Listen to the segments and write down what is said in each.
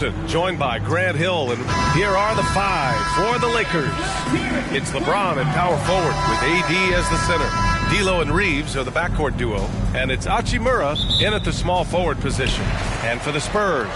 Joined by Grant Hill, and here are the five for the Lakers. It's LeBron at power forward with AD as the center. D'Lo and Reeves are the backcourt duo, and it's Hachimura in at the small forward position. And for the Spurs,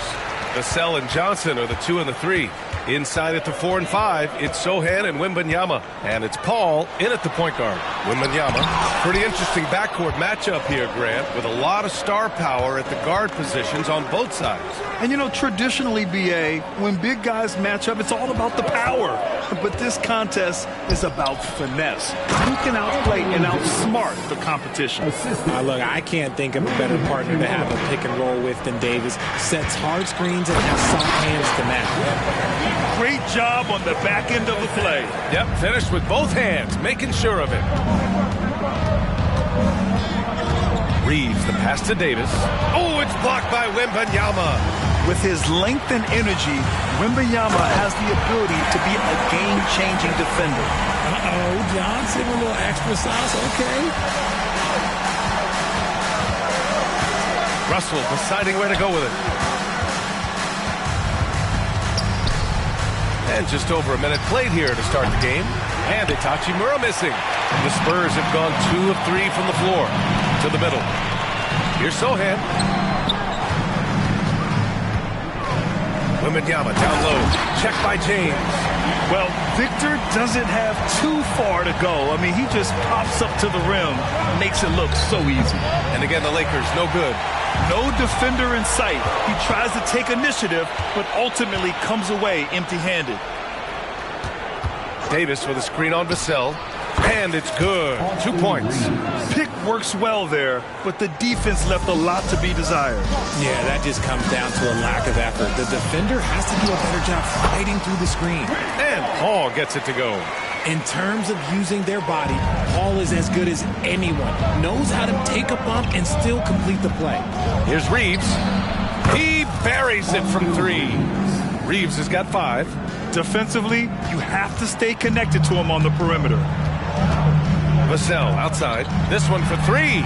Vassell and Johnson are the 2 and the 3. Inside at the 4 and 5, it's Sohan and Wembanyama. And it's Paul in at the point guard. Wembanyama. Pretty interesting backcourt matchup here, Grant, with a lot of star power at the guard positions on both sides. And, you know, traditionally, B.A., when big guys match up, it's all about the power. But this contest is about finesse. Who can outplay and outsmart the competition? Look, I can't think of a better partner to have a pick and roll with than Davis. Sets hard screens and has soft hands to match. Great job on the back end of the play. Yep, finished with both hands, making sure of it. Reeves, the pass to Davis. Oh, it's blocked by Wembanyama. With his length and energy, Wembanyama has the ability to be a game-changing defender. Johnson, a little extra sauce, okay. Russell deciding where to go with it. And just over a minute played here to start the game. And Hachimura missing. The Spurs have gone 2 of 3 from the floor to the middle. Here's Sohan. Wembanyama down low. Check by James. Well, Victor doesn't have too far to go. I mean, he just pops up to the rim, makes it look so easy. And again, the Lakers, no good. No defender in sight. He tries to take initiative, but ultimately comes away empty-handed. Davis with a screen on Vassell. And it's good. 2 points. Pick works well there, but the defense left a lot to be desired. Yeah, that just comes down to a lack of effort. The defender has to do a better job fighting through the screen. And Paul gets it to go. In terms of using their body, Paul is as good as anyone. Knows how to take a bump and still complete the play. Here's Reeves. He buries it from 3. Reeves has got 5. Defensively, you have to stay connected to him on the perimeter. Vassell outside. This one for 3.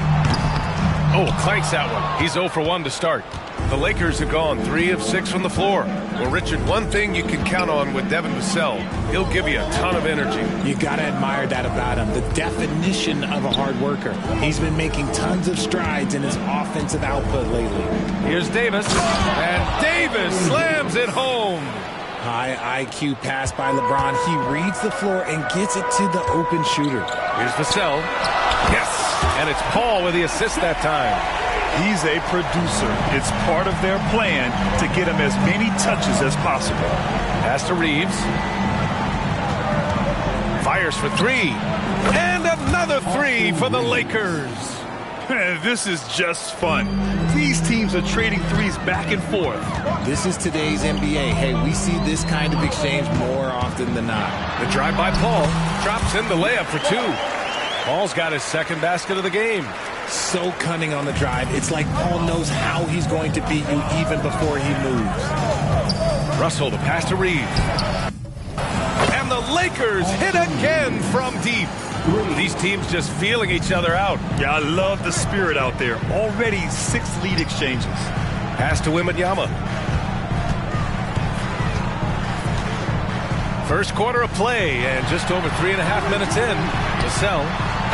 Oh, clanks that one. He's 0 for 1 to start. The Lakers have gone 3 of 6 from the floor. Well, Richard, one thing you can count on with Devin Vassell, he'll give you a ton of energy. You got to admire that about him. The definition of a hard worker. He's been making tons of strides in his offensive output lately. Here's Davis. And Davis slams it home. High IQ pass by LeBron. He reads the floor and gets it to the open shooter. Here's Vassell. Yes. And it's Paul with the assist that time. He's a producer. It's part of their plan to get him as many touches as possible. Pass to Reeves. Fires for 3. And another 3 for the Lakers. This is just fun. These teams are trading threes back and forth. This is today's NBA. Hey, we see this kind of exchange more often than not. The drive by Paul. Drops in the layup for 2. Paul's got his second basket of the game. So cunning on the drive. It's like Paul knows how he's going to beat you even before he moves. Russell, the pass to Reeves. And the Lakers hit again from deep. These teams just feeling each other out. Yeah, I love the spirit out there. Already 6 lead exchanges. Pass to Wembanyama. First quarter of play, and just over 3.5 minutes in. Vassell.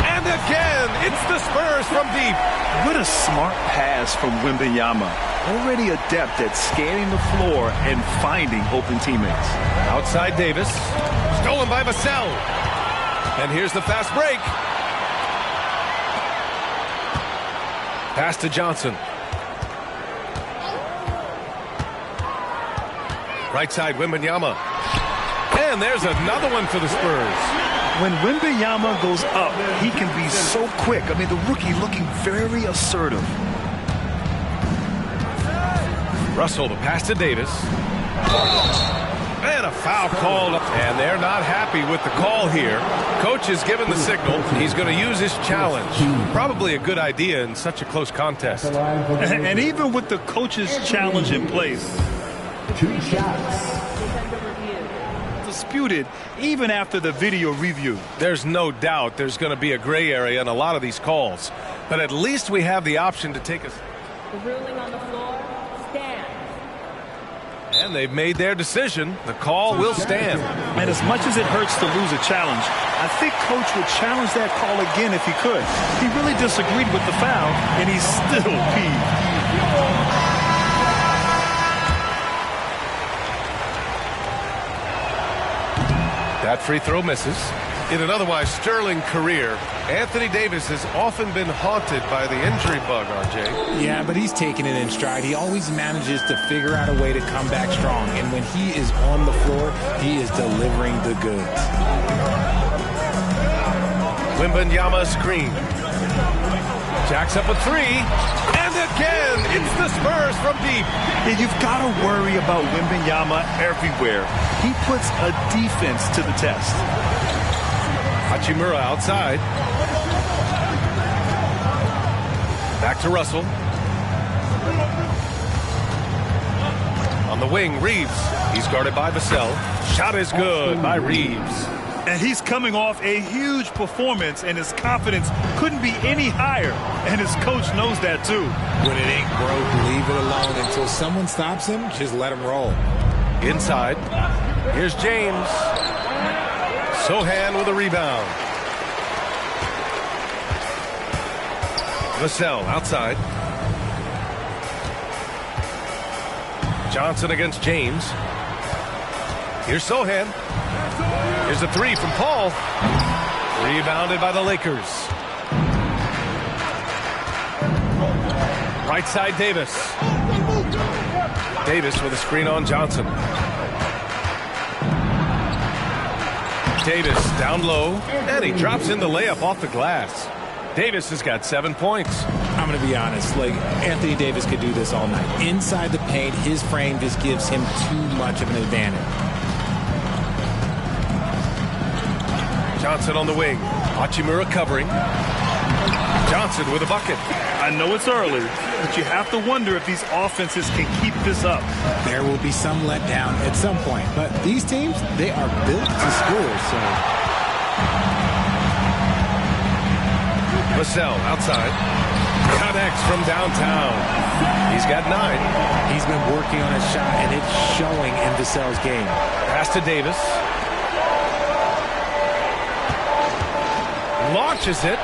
And again, it's the Spurs from deep. What a smart pass from Wembanyama. Already adept at scanning the floor and finding open teammates. Outside Davis. Stolen by Vassell. And here's the fast break. Pass to Johnson. Right side, Wembanyama. And there's another one for the Spurs. When Wembanyama goes up, he can be so quick. I mean, the rookie looking very assertive. Russell, the pass to Davis. And a foul called. And they're not happy with the call here. Coach has given the signal. He's going to use his challenge. Probably a good idea in such a close contest. And even with the coach's challenge in place, 2 shots. Disputed even after the video review. There's no doubt there's going to be a gray area in a lot of these calls. But at least we have the option to take us. The ruling on the floor stands. And they've made their decision. The call will stand. And as much as it hurts to lose a challenge, I think Coach would challenge that call again if he could. He really disagreed with the foul, and he's still peeved. That free throw misses. In an otherwise sterling career, Anthony Davis has often been haunted by the injury bug, RJ. Yeah, but he's taking it in stride. He always manages to figure out a way to come back strong. And when he is on the floor, he is delivering the goods. Wembanyama screen. Jacks up a three. And again, it's the Spurs from deep. And you've got to worry about Wembanyama everywhere. He puts a defense to the test. Hachimura outside. Back to Russell. On the wing, Reeves. He's guarded by Vassell. Shot is good by Reeves. And he's coming off a huge performance, and his confidence couldn't be any higher. And his coach knows that, too. When it ain't broke, leave it alone. Until someone stops him, just let him roll. Inside. Here's James. Sohan with a rebound. Vassell outside. Johnson against James. Here's Sohan. Here's a three from Paul. Rebounded by the Lakers. Right side, Davis. Davis with a screen on Johnson. Davis down low, and he drops in the layup off the glass. Davis has got 7 points. I'm going to be honest, like Anthony Davis could do this all night. Inside the paint, his frame just gives him too much of an advantage. Johnson on the wing. Hachimura covering. Johnson with a bucket. I know it's early, but you have to wonder if these offenses can keep this up. There will be some letdown at some point, but these teams, they are built to score, so. Vassell outside. Connects from downtown. He's got 9. He's been working on his shot, and it's showing in Vassell's game. Pass to Davis. Launches it.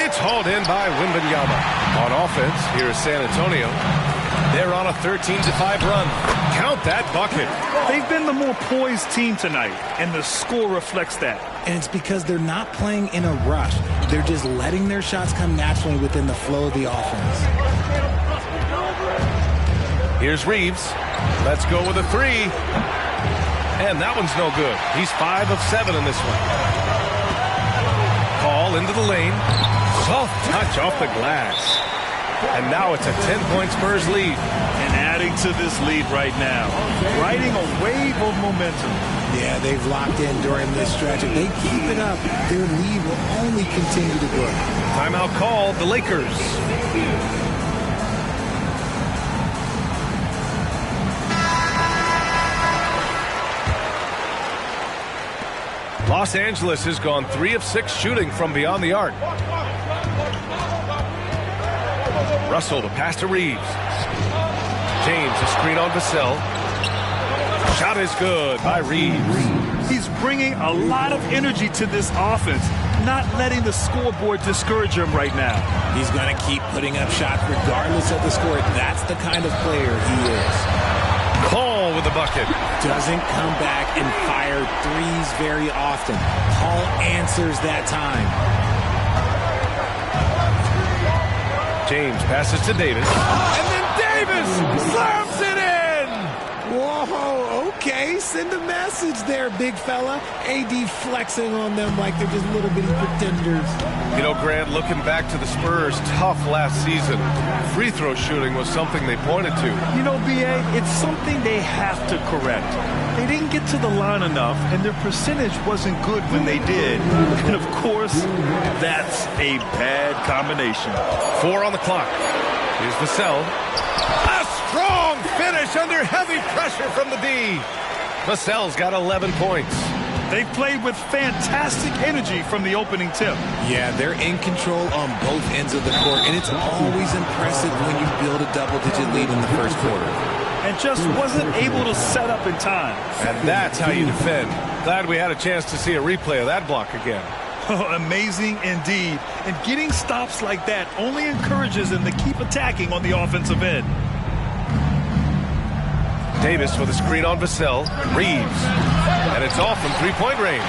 It's hauled in by Wembanyama. On offense, here's San Antonio. They're on a 13-5 run. Count that bucket. They've been the more poised team tonight, and the score reflects that. And it's because they're not playing in a rush. They're just letting their shots come naturally within the flow of the offense. Here's Reeves. Let's go with a three. And that one's no good. He's 5 of 7 in this one. Ball into the lane. Soft touch off the glass. And now it's a 10-point Spurs lead. And adding to this lead right now, riding a wave of momentum. Yeah, they've locked in during this stretch. If they keep it up, their lead will only continue to grow. Timeout called, the Lakers. Los Angeles has gone 3 of 6 shooting from beyond the arc. Russell, the pass to Reeves. James, a screen on Vassell. Shot is good by Reeves. He's bringing a lot of energy to this offense, not letting the scoreboard discourage him right now. He's going to keep putting up shots regardless of the score. That's the kind of player he is. Paul with the bucket. Doesn't come back and fire threes very often. Paul answers that time. James passes to Davis. And then Davis slams it in! Whoa, okay. Send a message there, big fella. AD flexing on them like they're just little bitty pretenders. You know, Grant, looking back to the Spurs' tough last season, free throw shooting was something they pointed to. You know, B.A., it's something they have to correct. They didn't get to the line enough, and their percentage wasn't good when they did. And, of course, that's a bad combination. 4 on the clock. Here's Vassell. A strong finish under heavy pressure from the D. Vassell's got 11 points. They played with fantastic energy from the opening tip. Yeah, they're in control on both ends of the court, and it's always impressive when you build a double-digit lead in the first quarter. and just wasn't able to set up in time. And that's how you defend. Glad we had a chance to see a replay of that block again. Amazing indeed. And getting stops like that only encourages them to keep attacking on the offensive end. Davis with a screen on Vassell. Reeves. And it's off from three-point range.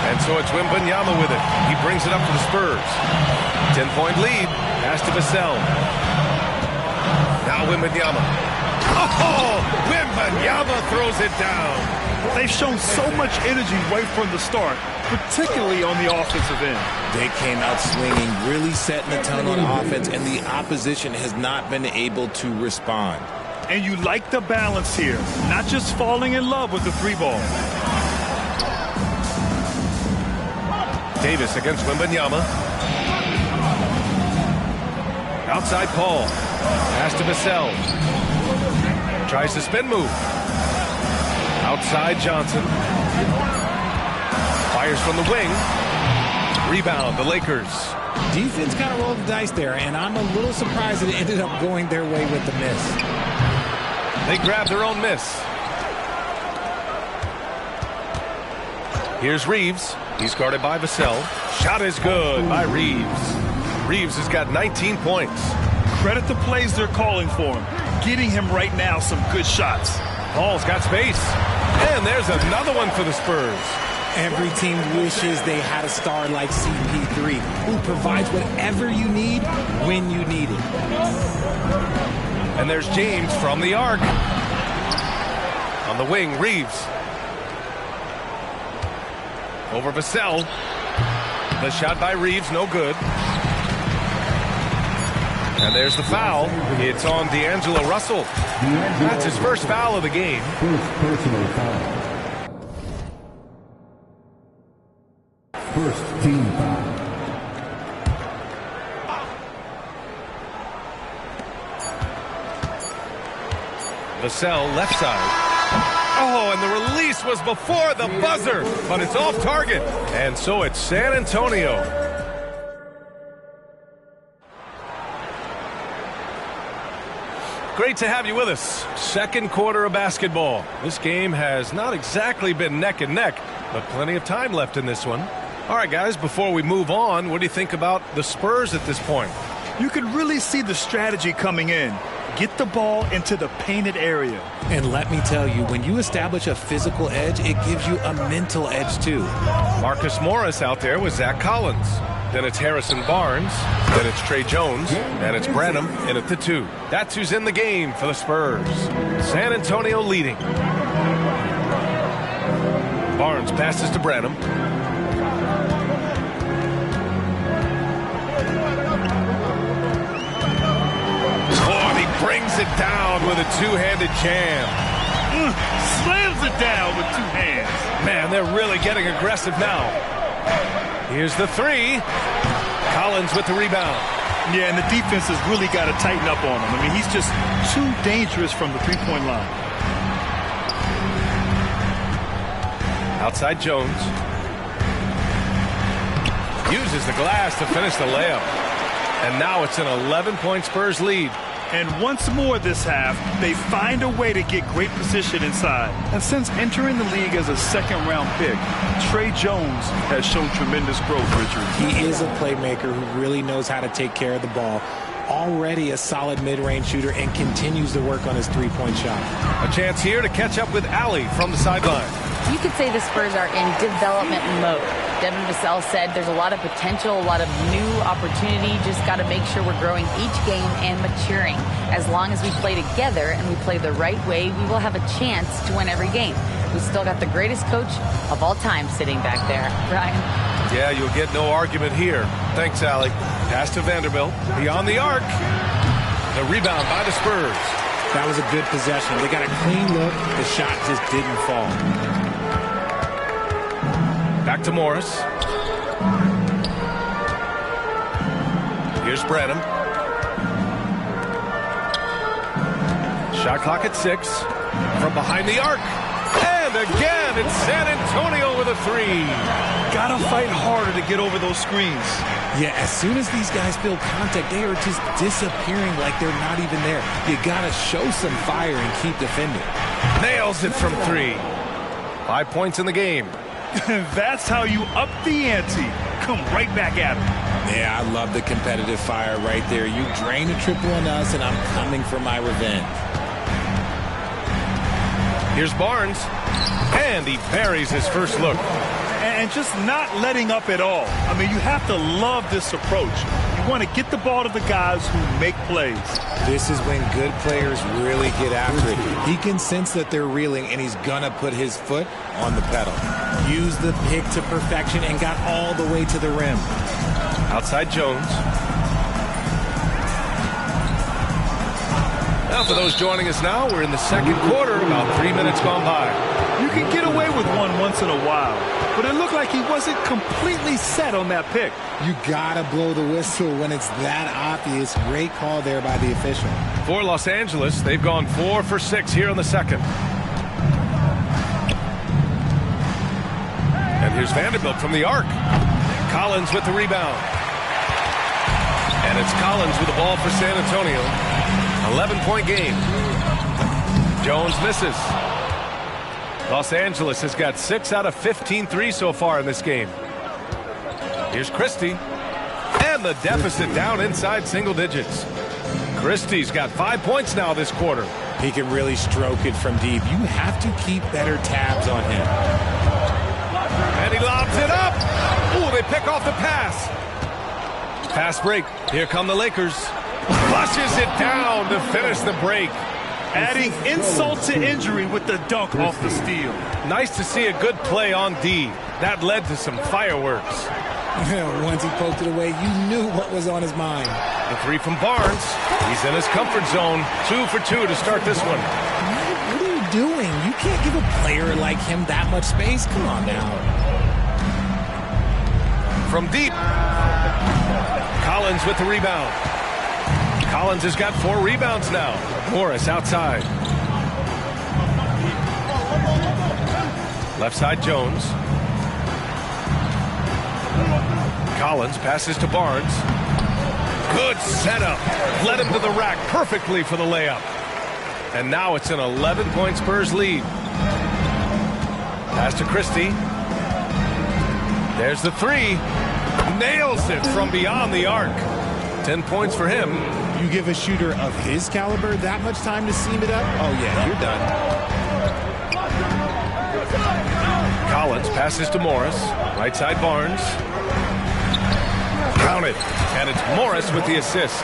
And so it's Wembanyama with it. He brings it up for the Spurs. 10-point lead. Pass to Vassell. Now Wembanyama. Oh! Wembanyama throws it down. They've shown so much energy right from the start, particularly on the offensive end. They came out swinging, really setting the tone on offense, and the opposition has not been able to respond. And you like the balance here, not just falling in love with the three ball. Davis against Wembanyama. Outside Paul. Pass to Vassell. Tries the spin move. Outside Johnson. Fires from the wing. Rebound, the Lakers. Defense kind of rolled the dice there, and I'm a little surprised that it ended up going their way with the miss. They grab their own miss. Here's Reeves. He's guarded by Vassell. Shot is good by Reeves. Reeves has got 19 points. Credit the plays they're calling for him. Getting him right now some good shots. Paul's got space. And there's another one for the Spurs. Every team wishes they had a star like CP3 who provides whatever you need when you need it. And there's James from the arc. On the wing, Reeves. Over Vassell. The shot by Reeves, no good. And there's the foul. It's on D'Angelo Russell. That's his first foul of the game. First personal foul. First team foul. Vassell left side. Oh, and the release was before the buzzer, but it's off target. And so it's San Antonio. Great to have you with us. Second quarter of basketball. This game has not exactly been neck and neck, but plenty of time left in this one. All right, guys, before we move on, what do you think about the Spurs at this point? You could really see the strategy coming in. Get the ball into the painted area. And let me tell you, when you establish a physical edge, it gives you a mental edge too. Marcus Morris out there with Zach Collins. Then it's Harrison Barnes. Then it's Trey Jones. And it's Branham in at the 2. That's who's in the game for the Spurs. San Antonio leading. Barnes passes to Branham. Oh, and he brings it down with a two-handed jam. Slams it down with two hands. Man, they're really getting aggressive now. Here's the 3. Collins with the rebound. Yeah, and the defense has really got to tighten up on him. I mean, he's just too dangerous from the three-point line. Outside Jones. Uses the glass to finish the layup. And now it's an 11-point Spurs lead. And once more this half, they find a way to get great position inside. And since entering the league as a second-round pick, Trey Jones has shown tremendous growth, Richard. He is a playmaker who really knows how to take care of the ball. Already a solid mid-range shooter and continues to work on his three-point shot. A chance here to catch up with Allie from the sideline. You could say the Spurs are in development mode. Devin Vassell said there's a lot of potential, a lot of new opportunity. Just got to make sure we're growing each game and maturing. As long as we play together and we play the right way, we will have a chance to win every game. We still got the greatest coach of all time sitting back there. Ryan? Yeah, you'll get no argument here. Thanks, Allie. Pass to Vanderbilt. Beyond the arc. The rebound by the Spurs. That was a good possession. They got a clean look. The shot just didn't fall. Back to Morris. Here's Branham. Shot clock at 6. From behind the arc. And And again, it's San Antonio with a three. Gotta fight harder to get over those screens. Yeah, as soon as these guys feel contact, they are just disappearing like they're not even there. You gotta show some fire and keep defending. Nails it from three. 5 points in the game. That's how you up the ante. Come right back at him. Yeah, I love the competitive fire right there. You drain a triple on us, and I'm coming for my revenge. Here's Barnes. And he buries his first look. And just not letting up at all. I mean, you have to love this approach. You want to get the ball to the guys who make plays. This is when good players really get after it. He can sense that they're reeling, and he's going to put his foot on the pedal. Use the pick to perfection and got all the way to the rim. Outside Jones. Now for those joining us now, we're in the second quarter, about 3 minutes gone by. You can get away with one once in a while, but it looked like he wasn't completely set on that pick. You gotta blow the whistle when it's that obvious. Great call there by the official. For Los Angeles, they've gone 4 for 6 here in the second. And here's Vanderbilt from the arc. Collins with the rebound. And it's Collins with the ball for San Antonio. 11-point game. Jones misses. Los Angeles has got 6 out of 15 threes so far in this game. Here's Christie. And the deficit down inside single digits. Christie's got 5 points now this quarter. He can really stroke it from deep. You have to keep better tabs on him. And he lobs it up. Ooh, they pick off the pass. Pass break. Here come the Lakers. Flushes it down to finish the break. Adding insult to injury with the dunk off the steal. Nice to see a good play on D. That led to some fireworks. Once he poked it away, you knew what was on his mind. The three from Barnes. He's in his comfort zone. 2 for 2 to start this one. What are you doing? You can't give a player like him that much space. Come on now. From deep. Collins with the rebound. Collins has got 4 rebounds now. Morris outside. Left side Jones. Collins passes to Barnes. Good setup. Led him to the rack perfectly for the layup. And now it's an 11-point Spurs lead. Pass to Christie. There's the three. Nails it from beyond the arc. 10 points for him. You give a shooter of his caliber that much time to seam it up? Oh, yeah, you're done. Collins passes to Morris. Right side Barnes. Counted. And it's Morris with the assist.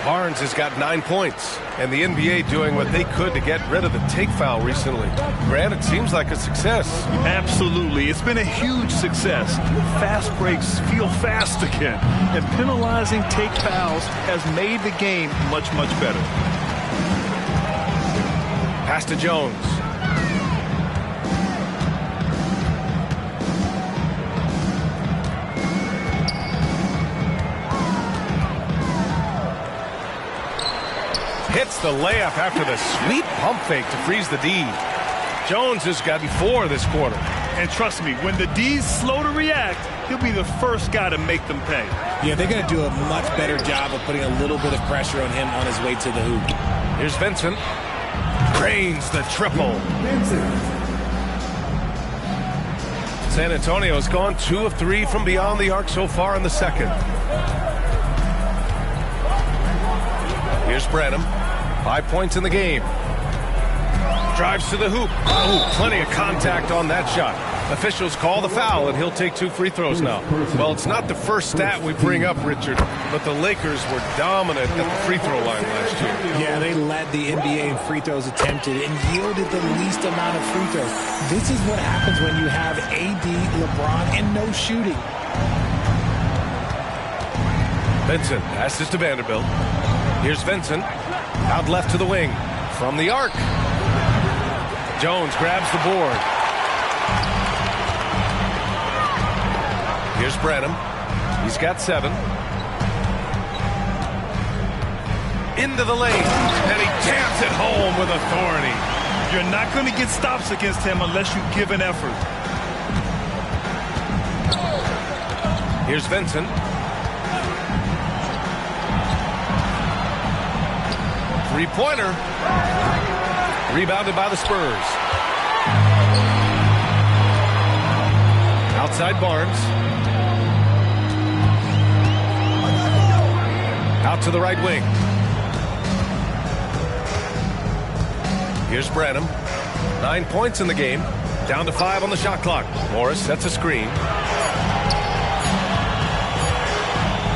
Barnes has got 9 points. And the NBA doing what they could to get rid of the take foul recently. Granted, it seems like a success. Absolutely. It's been a huge success. Fast breaks feel fast again. And penalizing take fouls has made the game much, much better. Pass to Jones. Hits the layup after the sweet pump fake to freeze the D. Jones has gotten 4 this quarter. And trust me, when the D's slow to react, he'll be the first guy to make them pay. Yeah, they're going to do a much better job of putting a little bit of pressure on him on his way to the hoop. Here's Vincent. Drains the triple. San Antonio's gone 2 of 3 from beyond the arc so far in the second. Here's Branham. 5 points in the game. Drives to the hoop. Oh, plenty of contact on that shot. Officials call the foul, and he'll take 2 free throws now. Well, it's not the first stat we bring up, Richard, but the Lakers were dominant at the free throw line last year. Yeah, they led the NBA in free throws attempted and yielded the least amount of free throws. This is what happens when you have AD, LeBron, and no shooting. Vincent passes to Vanderbilt. Here's Vincent. Out left to the wing. From the arc. Jones grabs the board. Here's Branham. He's got 7. Into the lane. And he jams it home with authority. You're not going to get stops against him unless you give an effort. Here's Vincent. Three-pointer. Rebounded by the Spurs. Outside Barnes. Out to the right wing. Here's Branham. 9 points in the game. Down to 5 on the shot clock. Morris sets a screen.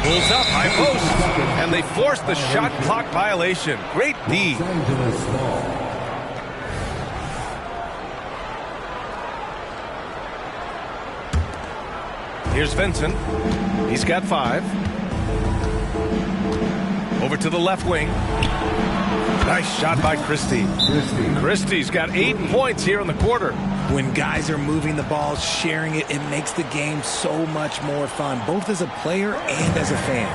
Pulls up, high post. And they force the shot clock violation. Great D. Here's Vincent. He's got 5. Over to the left wing. Nice shot by Christie. Christie's got 8 points here in the quarter. When guys are moving the ball, sharing it, it makes the game so much more fun, both as a player and as a fan.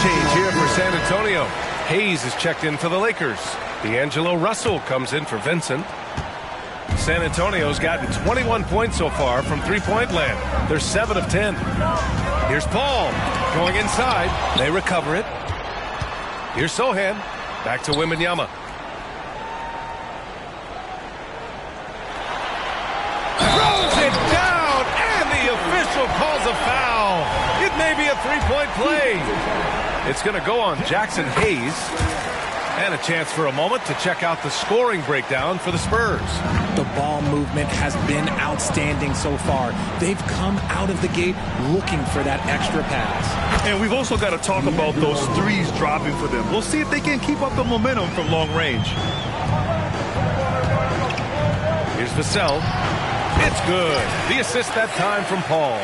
Change here for San Antonio. Hayes is checked in for the Lakers. D'Angelo Russell comes in for Vincent. San Antonio's gotten 21 points so far from three-point land. They're 7 of 10. Here's Paul going inside. They recover it. Here's Sohan. Back to Wembanyama. Throws it down, and the official calls a foul. It may be a three-point play. It's going to go on Jackson Hayes. And a chance for a moment to check out the scoring breakdown for the Spurs. The ball movement has been outstanding so far. They've come out of the gate looking for that extra pass. And we've also got to talk about those threes dropping for them. We'll see if they can keep up the momentum from long range. Here's Vassell. It's good. The assist that time from Paul.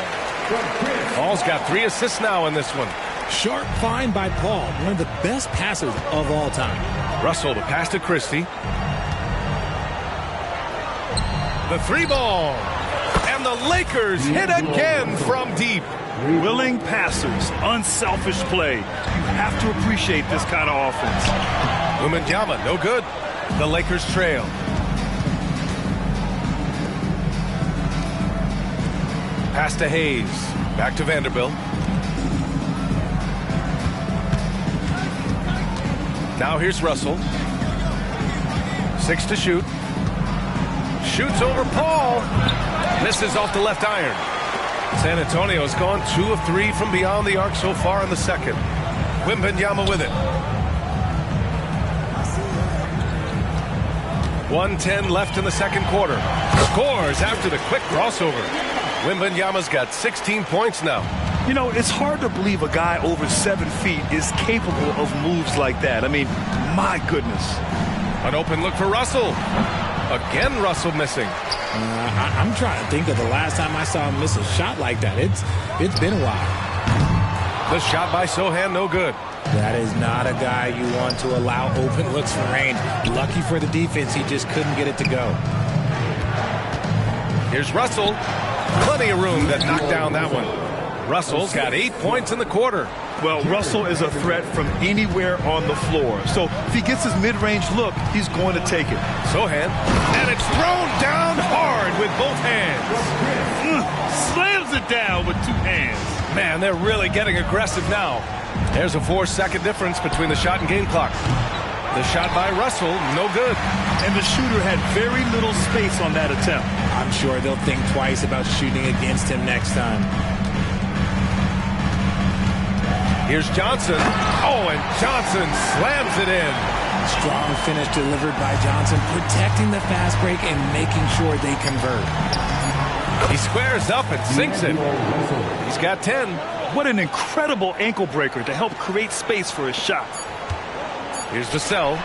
Paul's got 3 assists now in this one. Sharp find by Paul, one of the best passers of all time. Russell, the pass to Christie. The 3-ball. And the Lakers hit again from deep. Willing passers, unselfish play. You have to appreciate this kind of offense. Wembanyama, no good. The Lakers trail. Pass to Hayes. Back to Vanderbilt. Now here's Russell. 6 to shoot. Shoots over Paul. Misses off the left iron. San Antonio's gone 2 of 3 from beyond the arc so far in the second. Wembanyama with it. 1:10 left in the second quarter. Scores after the quick crossover. Wembanyama's got 16 points now. You know, it's hard to believe a guy over 7 feet is capable of moves like that. I mean, my goodness. An open look for Russell. Again, Russell missing. I'm trying to think of the last time I saw him miss a shot like that. It's been a while. The shot by Sohan, no good. That is not a guy you want to allow open looks from range. Lucky for the defense, he just couldn't get it to go. Here's Russell. Plenty of room to knock down that one. Russell's got 8 points in the quarter. Well, Russell is a threat from anywhere on the floor. So if he gets his mid-range look, he's going to take it. Sohan. And it's thrown down hard with both hands. Slams it down with 2 hands. Man, they're really getting aggressive now. There's a 4-second difference between the shot and game clock. The shot by Russell, no good. And the shooter had very little space on that attempt. I'm sure they'll think twice about shooting against him next time. Here's Johnson. Oh, and Johnson slams it in. Strong finish delivered by Johnson, protecting the fast break and making sure they convert. He squares up and sinks it. He's got 10. What an incredible ankle breaker to help create space for his shot. Here's Vassell.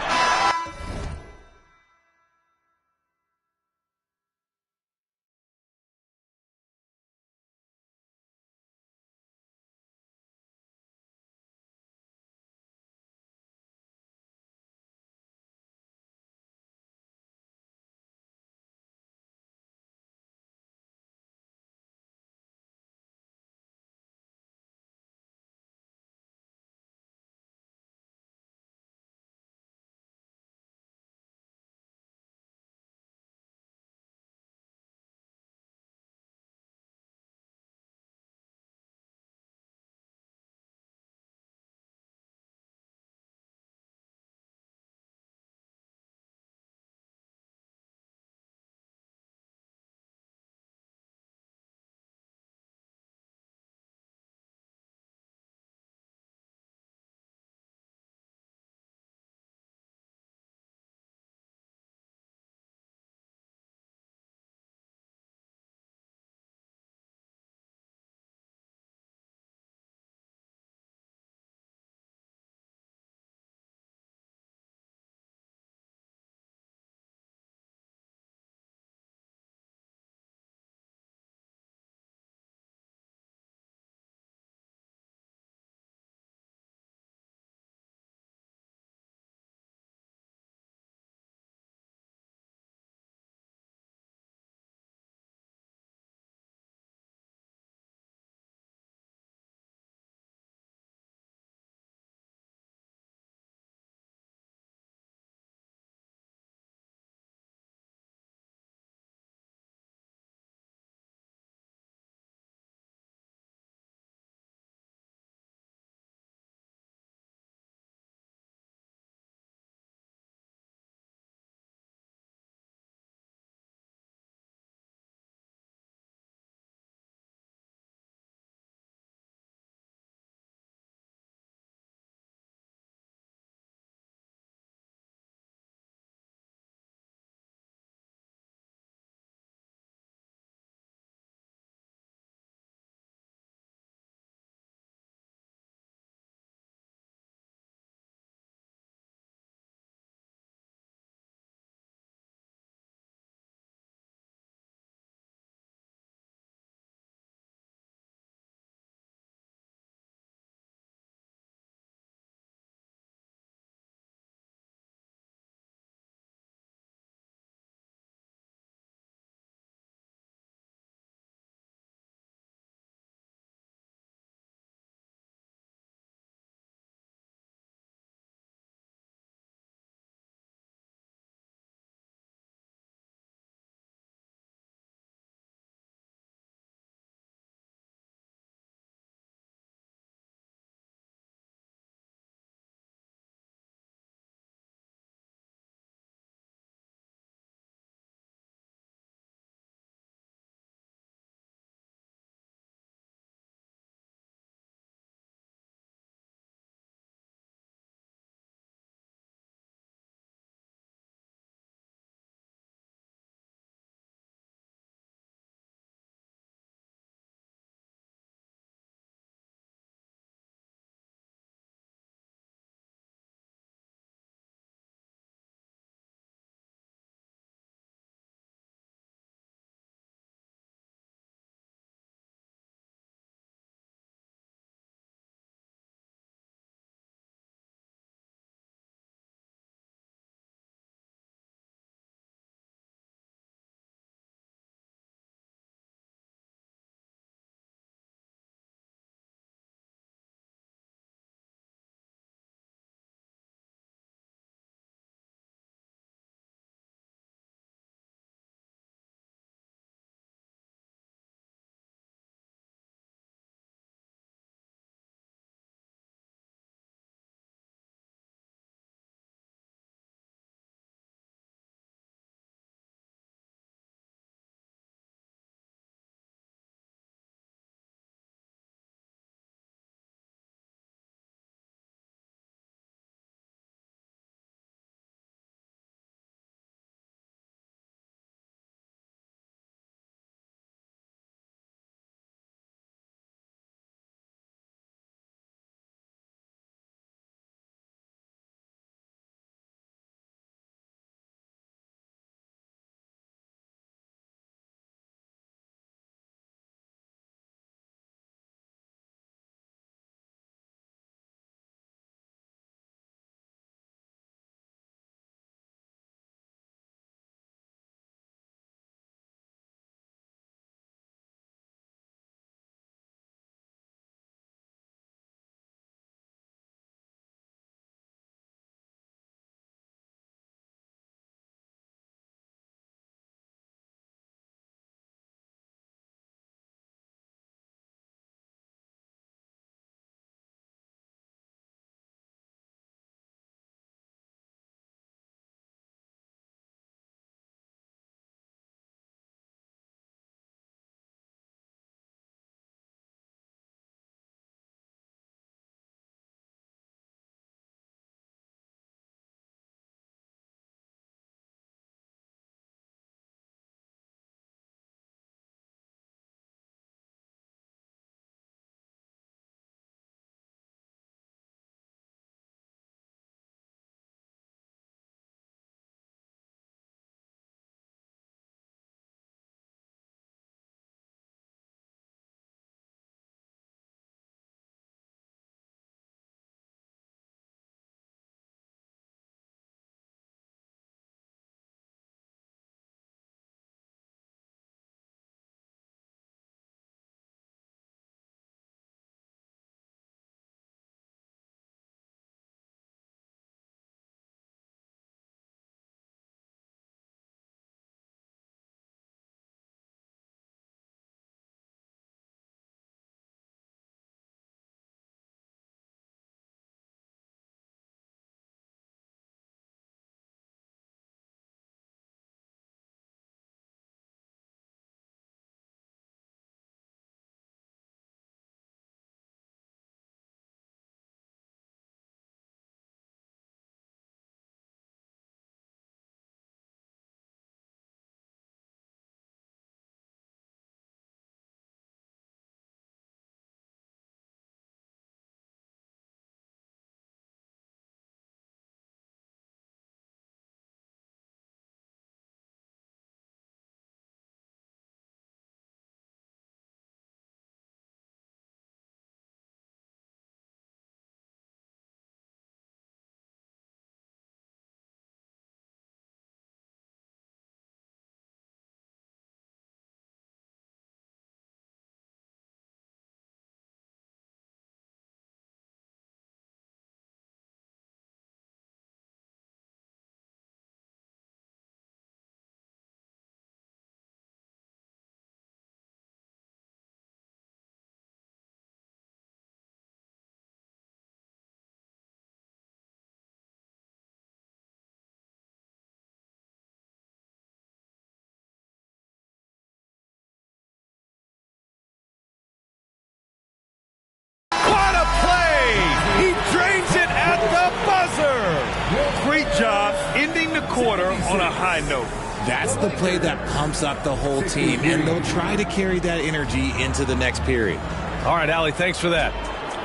high note. That's the play that pumps up the whole team, and they'll try to carry that energy into the next period. All right, Allie, thanks for that.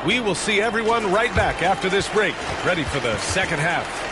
We will see everyone right back after this break, ready for the second half.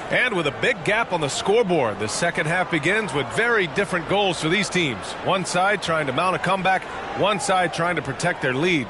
And with a big gap on the scoreboard, the second half begins with very different goals for these teams. One side trying to mount a comeback, one side trying to protect their lead.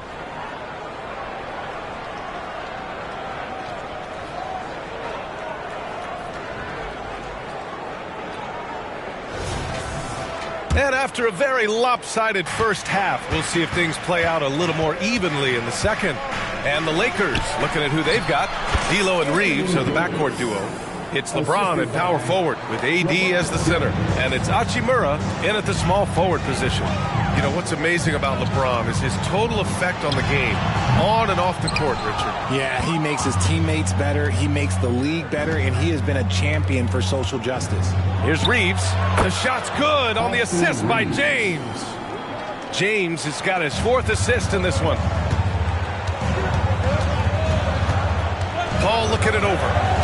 And after a very lopsided first half, we'll see if things play out a little more evenly in the second. And the Lakers, looking at who they've got, D'Lo and Reeves are the backcourt duo. It's LeBron at power forward with AD as the center. And it's Hachimura in at the small forward position. You know, what's amazing about LeBron is his total effect on the game, on and off the court, Richard. Yeah, he makes his teammates better, he makes the league better, and he has been a champion for social justice. Here's Reeves. The shot's good on the assist by James. James has got his 4th assist in this one. Paul looking it over.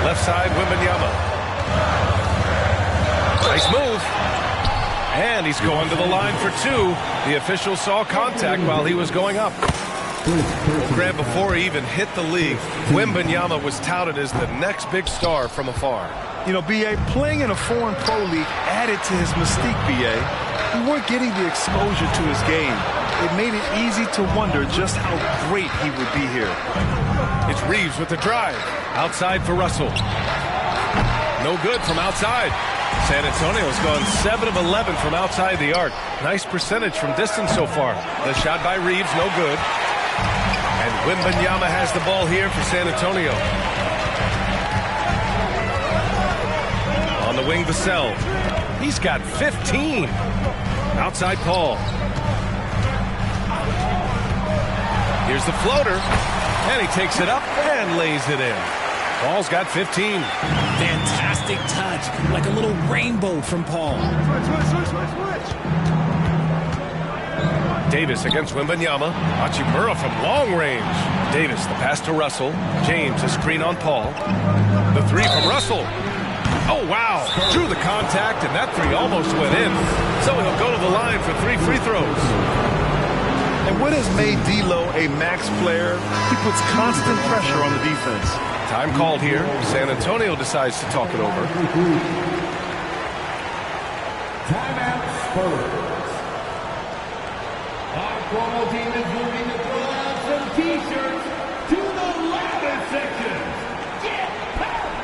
Left side, Wembanyama. Nice move. And he's going to the line for 2. The official saw contact while he was going up. Well, Grant, before he even hit the league, Wembanyama was touted as the next big star from afar. You know, B.A., playing in a foreign pro league added to his mystique, B.A. We weren't getting the exposure to his game. It made it easy to wonder just how great he would be here. It's Reeves with the drive. Outside for Russell. No good from outside. San Antonio's gone 7 of 11 from outside the arc. Nice percentage from distance so far. The shot by Reeves, no good. And Wembanyama has the ball here for San Antonio. On the wing, Vassell. He's got 15. Outside Paul. Here's the floater. And he takes it up and lays it in. Paul's got 15. Fantastic touch, like a little rainbow from Paul. Davis against Wembanyama. Hachimura from long range. Davis, the pass to Russell. James, a screen on Paul. The 3 from Russell. Oh, wow. Drew the contact, and that 3 almost went in. So he'll go to the line for 3 free throws. And what has made D'Lo a max player? He puts constant pressure on the defense. Time called here. San Antonio decides to talk it over. Timeout Spurs. Our promo team is moving to throw out some T-shirts to the ladder section. Get packed!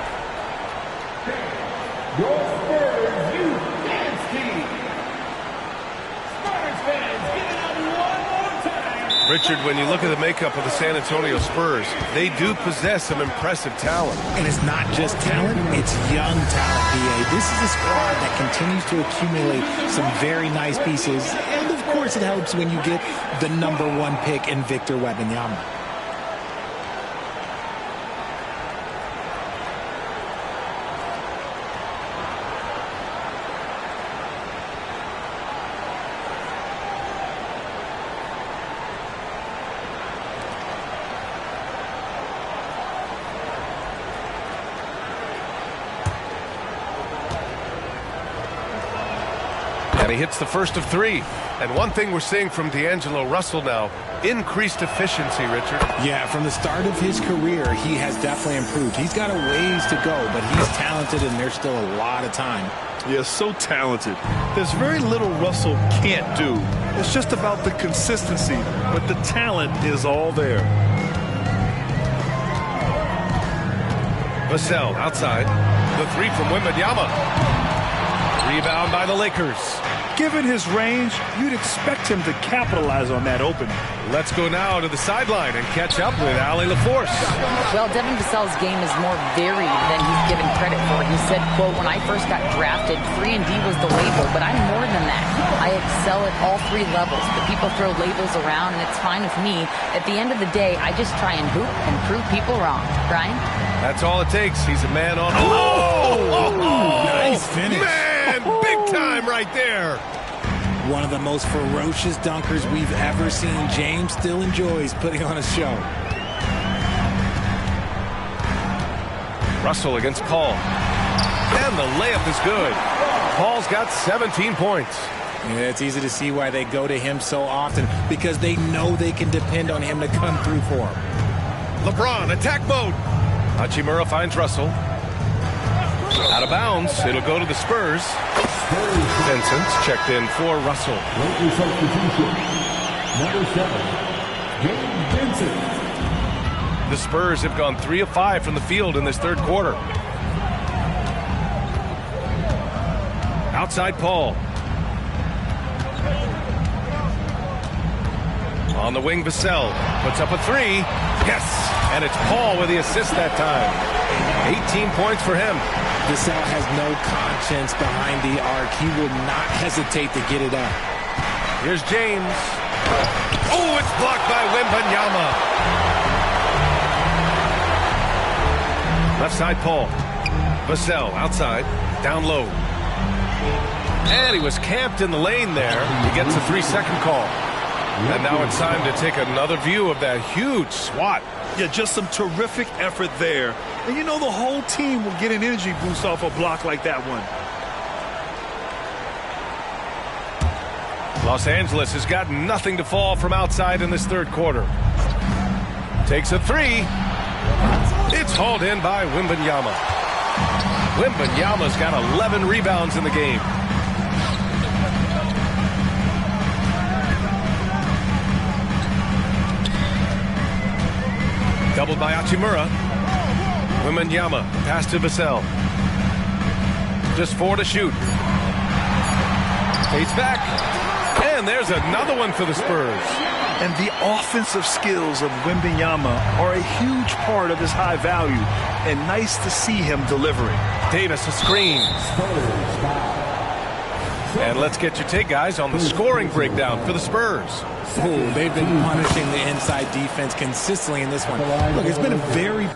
Your Spurs Youth Dance Team. Spurs fans, give it up one more time. Richard, when you look at the makeup of the San Antonio Spurs, they do possess some impressive talent. And it's not just talent, it's young talent, B.A. This is a squad that continues to accumulate some very nice pieces. And, of course, it helps when you get the #1 pick in Victor Wembanyama. And he hits the first of 3. And one thing we're seeing from D'Angelo Russell now, increased efficiency, Richard. Yeah, from the start of his career, he has definitely improved. He's got a ways to go, but he's talented, and there's still a lot of time. Yeah, so talented. There's very little Russell can't do. It's just about the consistency, but the talent is all there. Vassell outside. The 3 from Wembanyama. Rebound by the Lakers. Given his range, you'd expect him to capitalize on that opening. Let's go now to the sideline and catch up with Allie LaForce. Well, Devin Vassell's game is more varied than he's given credit for. He said, quote, when I first got drafted, 3-and-D was the label, but I'm more than that. I excel at all 3 levels. The people throw labels around, and it's fine with me. At the end of the day, I just try and hoop and prove people wrong. Brian? That's all it takes. He's a man on... Oh! Nice finish. Man, big time right there. One of the most ferocious dunkers we've ever seen. James still enjoys putting on a show. Russell against Paul. And the layup is good. Paul's got 17 points. Yeah, it's easy to see why they go to him so often, because they know they can depend on him to come through for them. LeBron, attack mode. Hachimura finds Russell. Out of bounds. It'll go to the Spurs. Vincent's checked in for Russell. Lakers substitution. Number 7, Gabe Vincent. The Spurs have gone 3 of 5 from the field in this third quarter. Outside Paul. On the wing, Vassell puts up a 3. Yes! And it's Paul with the assist that time. 18 points for him. Vassell has no conscience behind the arc. He will not hesitate to get it up. Here's James. Oh, it's blocked by Wembanyama. Left side, Paul. Vassell outside, down low. And he was camped in the lane there. He gets a 3-second call. And now it's time to take another view of that huge swat. Yeah, just some terrific effort there. And you know the whole team will get an energy boost off a block like that one. Los Angeles has got nothing to fall from outside in this third quarter. Takes a 3. It's hauled in by Wembanyama. Wembanyama's got 11 rebounds in the game. Doubled by Hachimura. Wembanyama, pass to Vassell. Just 4 to shoot. Fades back. And there's another one for the Spurs. And the offensive skills of Wembanyama are a huge part of his high value. And nice to see him delivering. Davis, a screen. And let's get your take, guys, on the scoring breakdown for the Spurs. Oh, they've been punishing the inside defense consistently in this one. Look, it's been a very...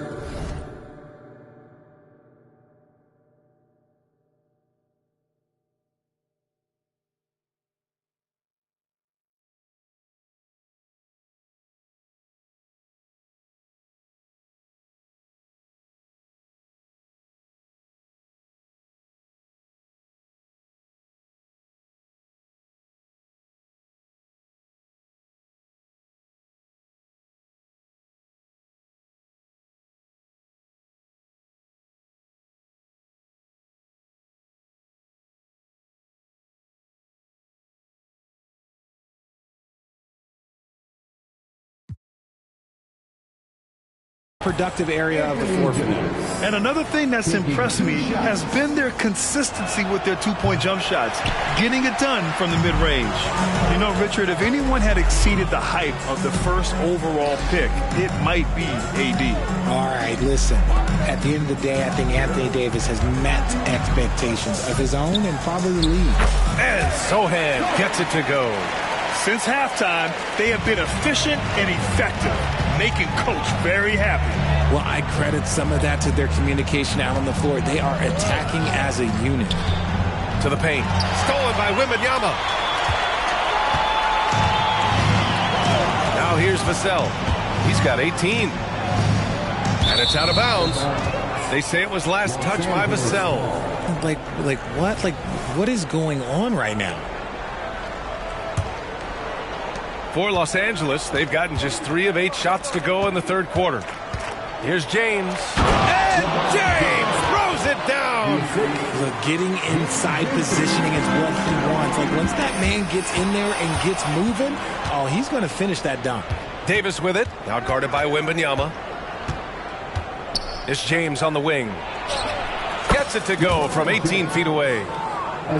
productive area of the floor for them. And another thing that's impressed me has been their consistency with their two-point jump shots, getting it done from the mid-range. You know, Richard, if anyone had exceeded the hype of the first overall pick, it might be AD. All right, listen. At the end of the day, I think Anthony Davis has met expectations of his own and probably the league. And Sohan gets it to go. Since halftime, they have been efficient and effective, making Coach very happy. Well, I credit some of that to their communication out on the floor. They are attacking as a unit. To the paint. Stolen by Wembanyama. Now here's Vassell. He's got 18. And it's out of bounds. They say it was last touched by Vassell. Like what? Like, what is going on right now? For Los Angeles, they've gotten just 3 of 8 shots to go in the third quarter. Here's James. And James throws it down. Look, getting inside positioning is what he wants. Like, once that man gets in there and gets moving, oh, he's going to finish that dunk. Davis with it, out guarded by Wembanyama. It's James on the wing. Gets it to go from 18 feet away.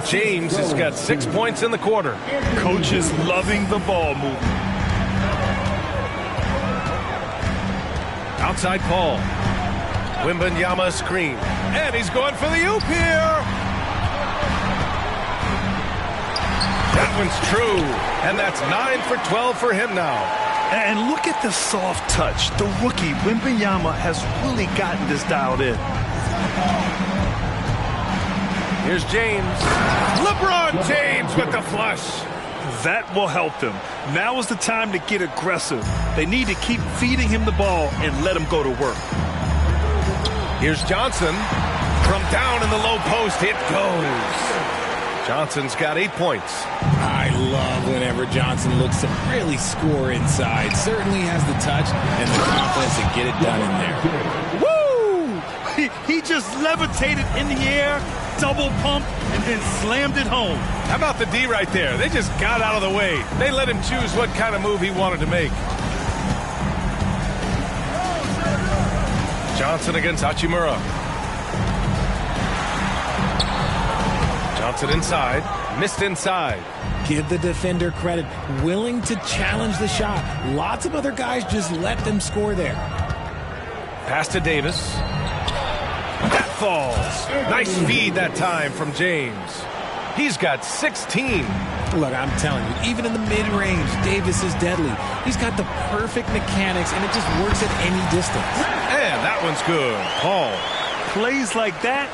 James has got 6 points in the quarter. Coach is loving the ball movement. Outside Paul. Wembanyama screen. And he's going for the oop here. That one's true. And that's 9 for 12 for him now. And look at the soft touch. The rookie, Wembanyama, has really gotten this dialed in. Here's James. LeBron James with the flush. That will help them. Now is the time to get aggressive. They need to keep feeding him the ball and let him go to work. Here's Johnson. From down in the low post, it goes. Johnson's got 8 points. I love whenever Johnson looks to really score inside. Certainly has the touch and the confidence to get it done in there. Woo! He just levitated in the air, double pump, and then slammed it home. How about the D right there? They just got out of the way. They let him choose what kind of move he wanted to make. Johnson against Hachimura. Johnson inside, missed inside. Give the defender credit, willing to challenge the shot. Lots of other guys just let them score there. Pass to Davis. That falls. Nice feed that time from James. He's got 16. Look, I'm telling you, even in the mid-range, Davis is deadly. He's got the perfect mechanics, and it just works at any distance. And that one's good. Paul. Plays like that,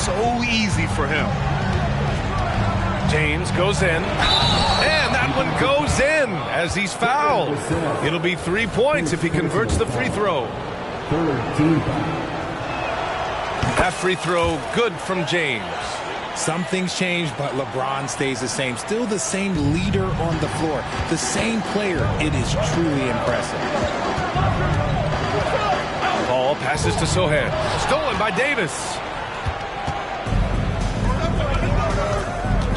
so easy for him. James goes in, and that one goes in as he's fouled. It'll be 3 points if he converts the free throw. That free throw good from James. Some things change, but LeBron stays the same. Still the same leader on the floor, the same player. It is truly impressive. Ball passes to Sohan. Stolen by Davis.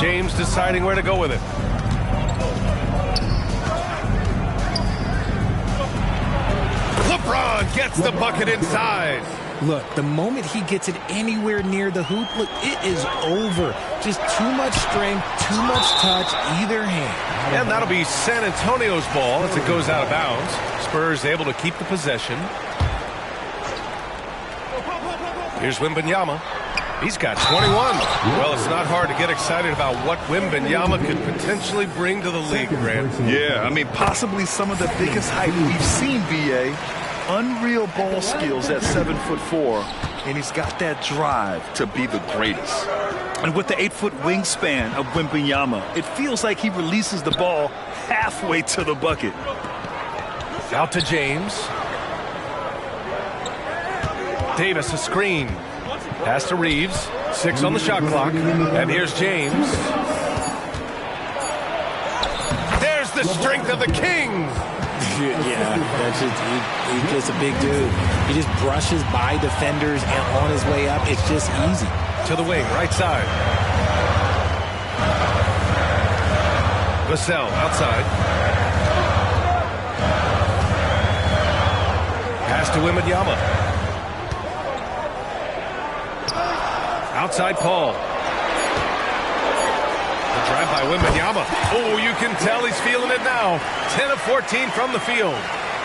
James deciding where to go with it. LeBron gets the bucket inside. Look, the moment he gets it anywhere near the hoop, look, it is over. Just too much strength, too much touch, either hand. And that'll be San Antonio's ball as it goes out of bounds. Spurs able to keep the possession. Here's Wembanyama. He's got 21. Well, it's not hard to get excited about what Wembanyama could potentially bring to the league, Grant. Yeah, I mean, possibly some of the biggest hype we've seen, B.A. Unreal ball skills at 7'4", and he's got that drive to be the greatest. And with the 8-foot wingspan of Wembanyama, it feels like he releases the ball halfway to the bucket. Out to James. Davis a screen. Pass to Reeves. 6 on the shot clock. And here's James. There's the strength of the King. Yeah, he's just a big dude. He just brushes by defenders, and on his way up, it's just easy. To the wing, right side. Vassell outside. Pass to Wembanyama. Outside Paul. The drive by Wembanyama. Oh, you can tell he's feeling it now. 10 of 14 from the field.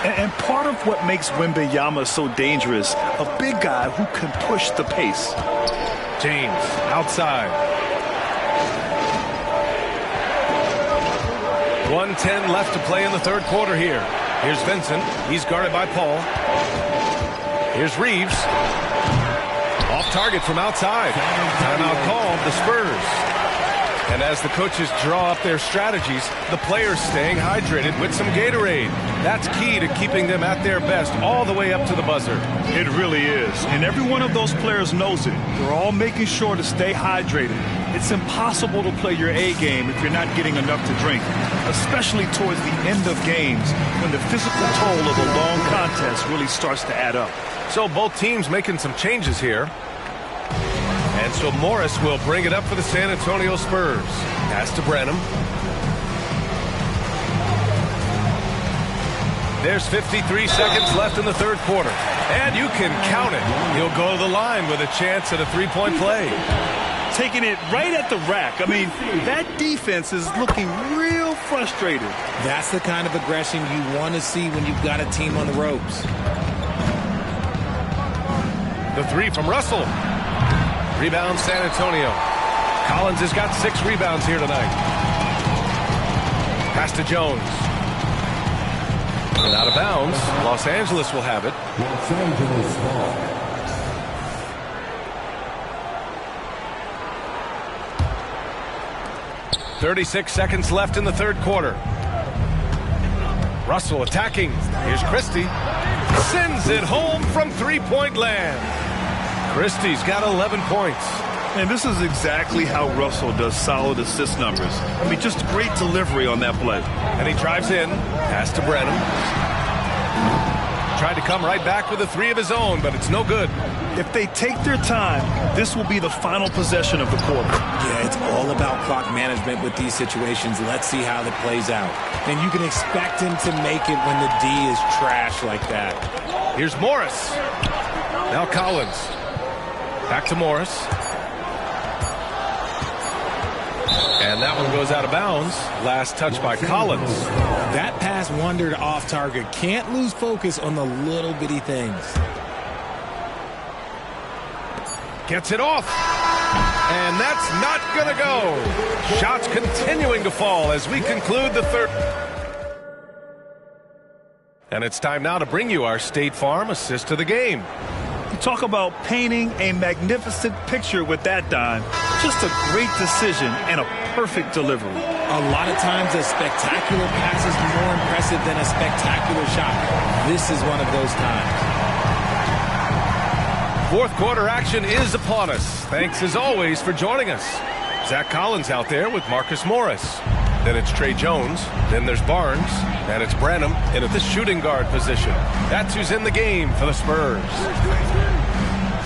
And part of what makes Wembanyama so dangerous, a big guy who can push the pace. James outside. 1:10 left to play in the third quarter here. Here's Vincent. He's guarded by Paul. Here's Reeves. Off target from outside. Timeout called the Spurs. And as the coaches draw up their strategies, the players staying hydrated with some Gatorade. That's key to keeping them at their best all the way up to the buzzer. It really is. And every one of those players knows it. They're all making sure to stay hydrated. It's impossible to play your A game if you're not getting enough to drink, especially towards the end of games when the physical toll of a long contest really starts to add up. So both teams making some changes here. And so Morris will bring it up for the San Antonio Spurs. Pass to Branham. There's 53 seconds left in the third quarter. And you can count it. He'll go to the line with a chance at a three-point play. Taking it right at the rack. I mean, that defense is looking real frustrated. That's the kind of aggression you want to see when you've got a team on the ropes. The three from Russell. Rebound San Antonio. Collins has got 6 rebounds here tonight. Pass to Jones. And out of bounds. Los Angeles will have it. Los Angeles ball. .36 seconds left in the third quarter. Russell attacking. Here's Christie. Sends it home from three-point land. Christie's got 11 points. And this is exactly how Russell does solid assist numbers. I mean, just great delivery on that play. And he drives in, pass to Brenham. Tried to come right back with a three of his own, but it's no good. If they take their time, this will be the final possession of the quarter. Yeah, it's all about clock management with these situations. Let's see how that plays out. And you can expect him to make it when the D is trash like that. Here's Morris. Now Collins. Back to Morris. And that one goes out of bounds. Last touch by Collins. That pass wandered off target. Can't lose focus on the little bitty things. Gets it off. And that's not going to go. Shots continuing to fall as we conclude the third. And it's time now to bring you our State Farm assist of the game. You talk about painting a magnificent picture with that, Don. Just a great decision and a perfect delivery. A lot of times a spectacular pass is more impressive than a spectacular shot. This is one of those times. Fourth quarter action is upon us. Thanks as always for joining us. Zach Collins out there with Marcus Morris. Then it's Trey Jones. Then there's Barnes. And it's Branham in at the shooting guard position. That's who's in the game for the Spurs.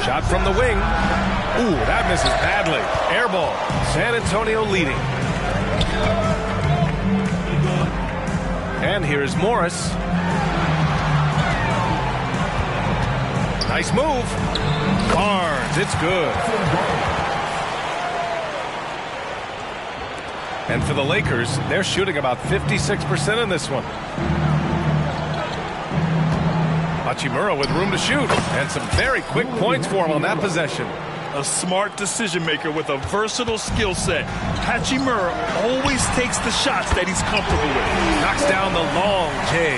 Shot from the wing. Ooh, that misses badly. Air ball. San Antonio leading. And here's Morris. Nice move. Barnes, it's good. And for the Lakers, they're shooting about 56% in this one. Hachimura with room to shoot. And some very quick points for him on that possession. A smart decision maker with a versatile skill set. Hachimura always takes the shots that he's comfortable with. Knocks down the long J.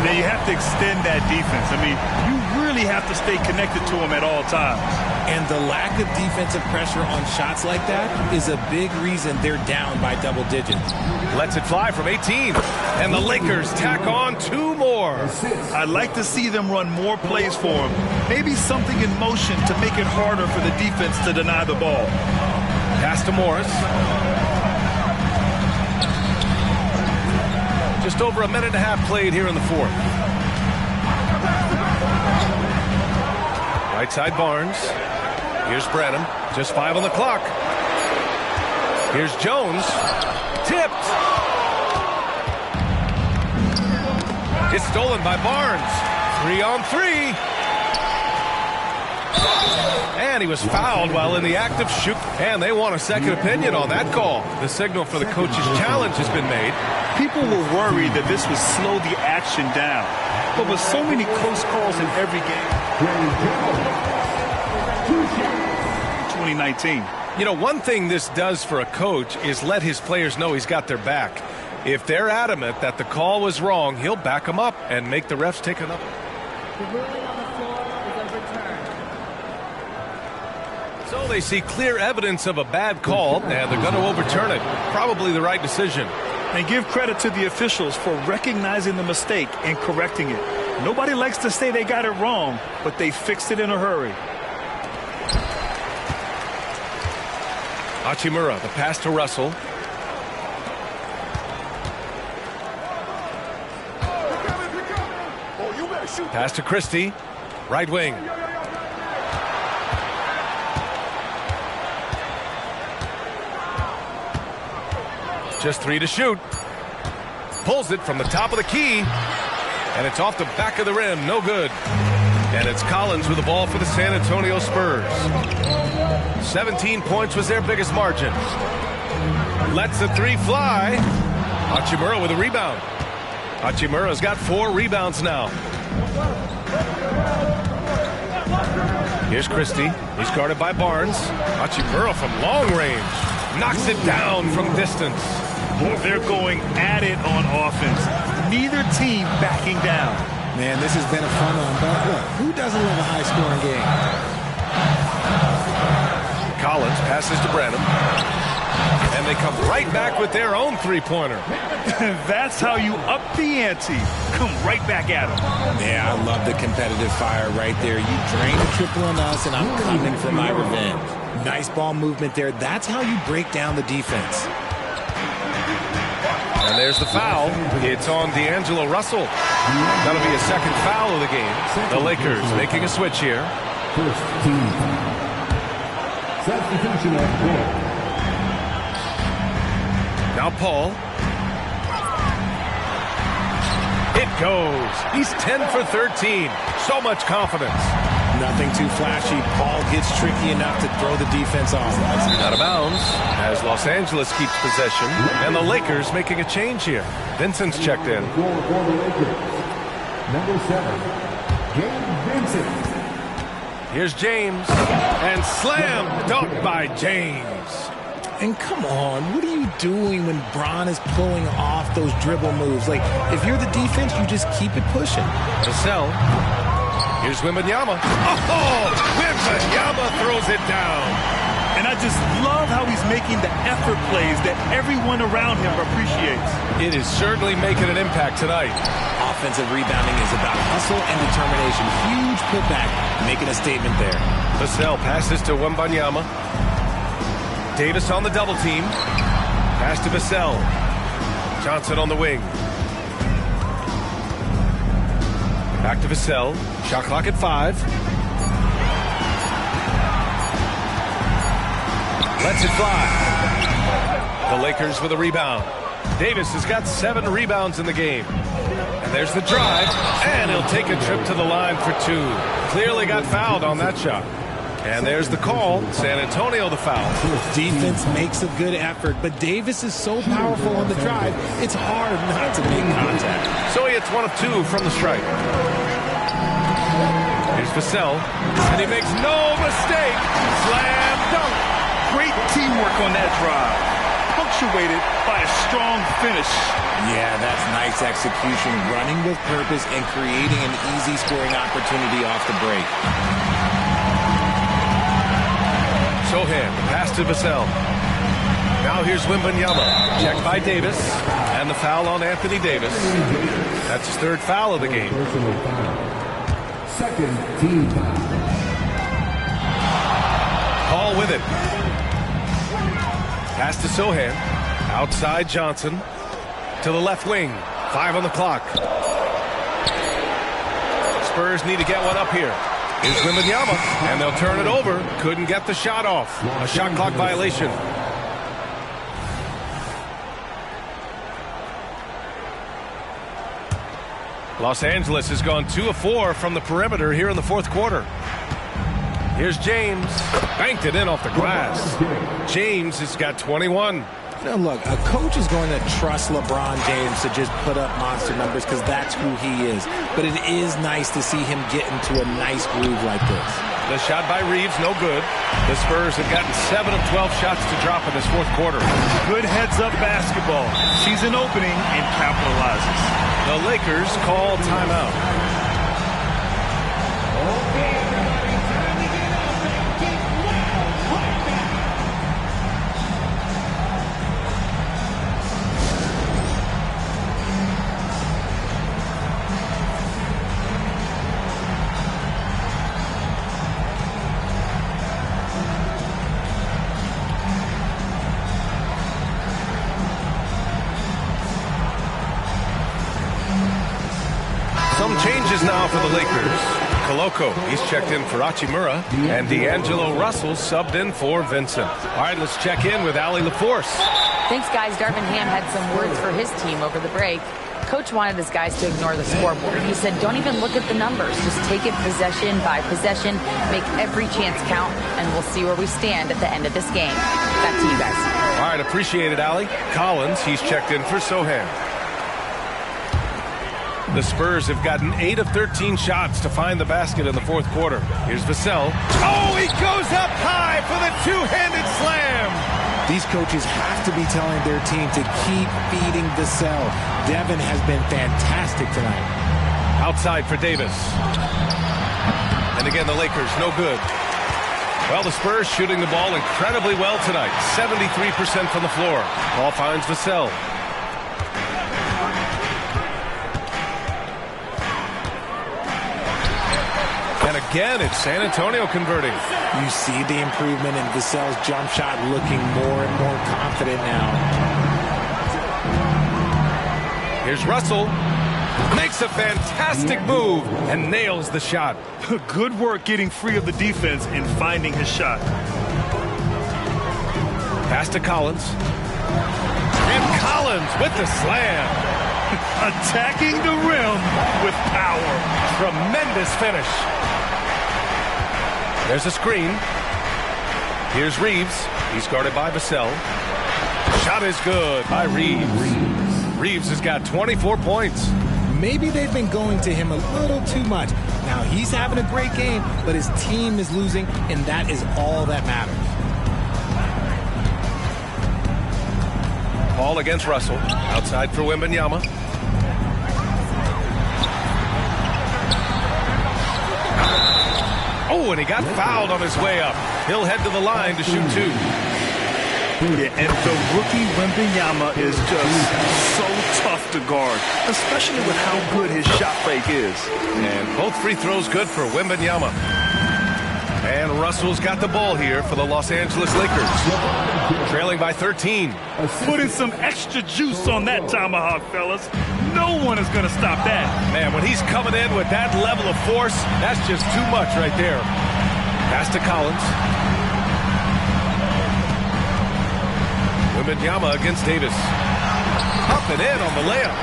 Now you have to extend that defense. I mean, you really have to stay connected to him at all times. And the lack of defensive pressure on shots like that is a big reason they're down by double digits. Lets it fly from 18. And the Lakers tack on two more. I'd like to see them run more plays for him. Maybe something in motion to make it harder for the defense to deny the ball. Pass to Morris. Just over a minute and a half played here in the fourth. Right side Barnes. Here's Branham. Just 5 on the clock. Here's Jones. Tipped. It's stolen by Barnes. 3 on 3. And he was fouled while in the act of shoot. And they want a second opinion on that call. The signal for the coach's challenge has been made. People were worried that this would slow the action down. But with so many close calls in every game, 2019. You know, one thing this does for a coach is let his players know he's got their back. If they're adamant that the call was wrong, he'll back them up and make the refs take another. The ruling on the floor is overturned. So they see clear evidence of a bad call, and they're going to overturn it. Probably the right decision. And give credit to the officials for recognizing the mistake and correcting it. Nobody likes to say they got it wrong, but they fixed it in a hurry. Hachimura, the pass to Russell. Pass to Christie, right wing. Just 3 to shoot. Pulls it from the top of the key. And it's off the back of the rim. No good. And it's Collins with the ball for the San Antonio Spurs. 17 points was their biggest margin. Lets the 3 fly. Hachimura with a rebound. Hachimura's got 4 rebounds now. Here's Christie. He's guarded by Barnes. Hachimura from long range. Knocks it down from distance. They're going at it on offense. Neither team backing down. Man, this has been a fun one, but look, who doesn't love a high-scoring game? Collins passes to Branham. And they come right back with their own three-pointer. That's how you up the ante. Come right back at them. Yeah, I love the competitive fire right there. You drain the triple on us, and I'm coming for my revenge. Nice ball movement there. That's how you break down the defense. And there's the foul. It's on D'Angelo Russell. That'll be a second foul of the game. The Lakers making a switch here. First team. Substitution of goal. Now Paul. It goes. He's 10 for 13. So much confidence. Nothing too flashy. Paul gets tricky enough to throw the defense off. Out of bounds as Los Angeles keeps possession. And the Lakers making a change here. Vincent's checked in. For the Lakers. Number 7, Gabe Vincent. Here's James. And slam dunked by James. And come on, what are you doing when Bron is pulling off those dribble moves? Like, if you're the defense, you just keep it pushing. Vassell. Here's Wembanyama. Oh, Wembanyama throws it down. And I just love how he's making the effort plays that everyone around him appreciates. It is certainly making an impact tonight. Offensive rebounding is about hustle and determination. Huge putback, making a statement there. Vassell passes to Wembanyama. Davis on the double team. Pass to Vassell. Johnson on the wing. Back to Vassell. Shot clock at 5. Lets it fly. The Lakers with a rebound. Davis has got 7 rebounds in the game. And there's the drive. And he'll take a trip to the line for 2. Clearly got fouled on that shot. And there's the call. San Antonio the foul. Defense makes a good effort, but Davis is so powerful on the drive, it's hard not to make contact. So he hits 1 of 2 from the stripe. Here's Vassell. And he makes no mistake. Slam dunk. Great teamwork on that drive, punctuated by a strong finish. Yeah, that's nice execution, running with purpose and creating an easy scoring opportunity off the break. Sohan, the pass to Vassell. Now here's Wembanyama. Checked by Davis. And the foul on Anthony Davis. That's his 3rd foul of the game. Personal foul. Second team foul. Paul with it. Pass to Sohan. Outside Johnson. To the left wing. 5 on the clock. Spurs need to get one up here. Here's Wembanyama, and they'll turn it over. Couldn't get the shot off. A shot clock violation. Los Angeles has gone 2 of 4 from the perimeter here in the 4th quarter. Here's James. Banked it in off the glass. James has got 21. Now look, a coach is going to trust LeBron James to just put up monster numbers because that's who he is. But it is nice to see him get into a nice groove like this. The shot by Reeves, no good. The Spurs have gotten 7 of 12 shots to drop in this 4th quarter. Good heads-up basketball. Sees an opening and capitalizes. The Lakers call timeout. Some changes now for the Lakers. Koloko, he's checked in for Hachimura, and D'Angelo Russell subbed in for Vincent. All right, let's check in with Allie LaForce. Thanks, guys. Darvin Ham had some words for his team over the break. Coach wanted his guys to ignore the scoreboard. He said, don't even look at the numbers. Just take it possession by possession, make every chance count, and we'll see where we stand at the end of this game. Back to you guys. All right, appreciate it, Allie. Collins, he's checked in for Sohan. The Spurs have gotten 8 of 13 shots to find the basket in the 4th quarter. Here's Vassell. Oh, he goes up high for the two-handed slam. These coaches have to be telling their team to keep feeding Vassell. Devin has been fantastic tonight. Outside for Davis. And again, the Lakers, no good. Well, the Spurs shooting the ball incredibly well tonight. 73% from the floor. Ball finds Vassell. And again, it's San Antonio converting. You see the improvement in Vassell's jump shot, looking more and more confident now. Here's Russell. Makes a fantastic move and nails the shot. Good work getting free of the defense and finding his shot. Pass to Collins. And Collins with the slam. Attacking the rim with power. Tremendous finish. There's a screen. Here's Reeves. He's guarded by Vassell. Shot is good by Reeves. Reeves has got 24 points. Maybe they've been going to him a little too much. Now, he's having a great game, but his team is losing, and that is all that matters. Ball against Russell. Outside for Wembanyama. Oh, and he got fouled on his way up. He'll head to the line to shoot two. Yeah, and the rookie Wembanyama is just so tough to guard, especially with how good his shot fake is. And both free throws good for Wembanyama. And Russell's got the ball here for the Los Angeles Lakers. Trailing by 13. Putting some extra juice on that tomahawk, fellas. No one is going to stop that. Man, when he's coming in with that level of force, that's just too much right there. Pass to Collins. Wembanyama against Davis. Up and in on the layup.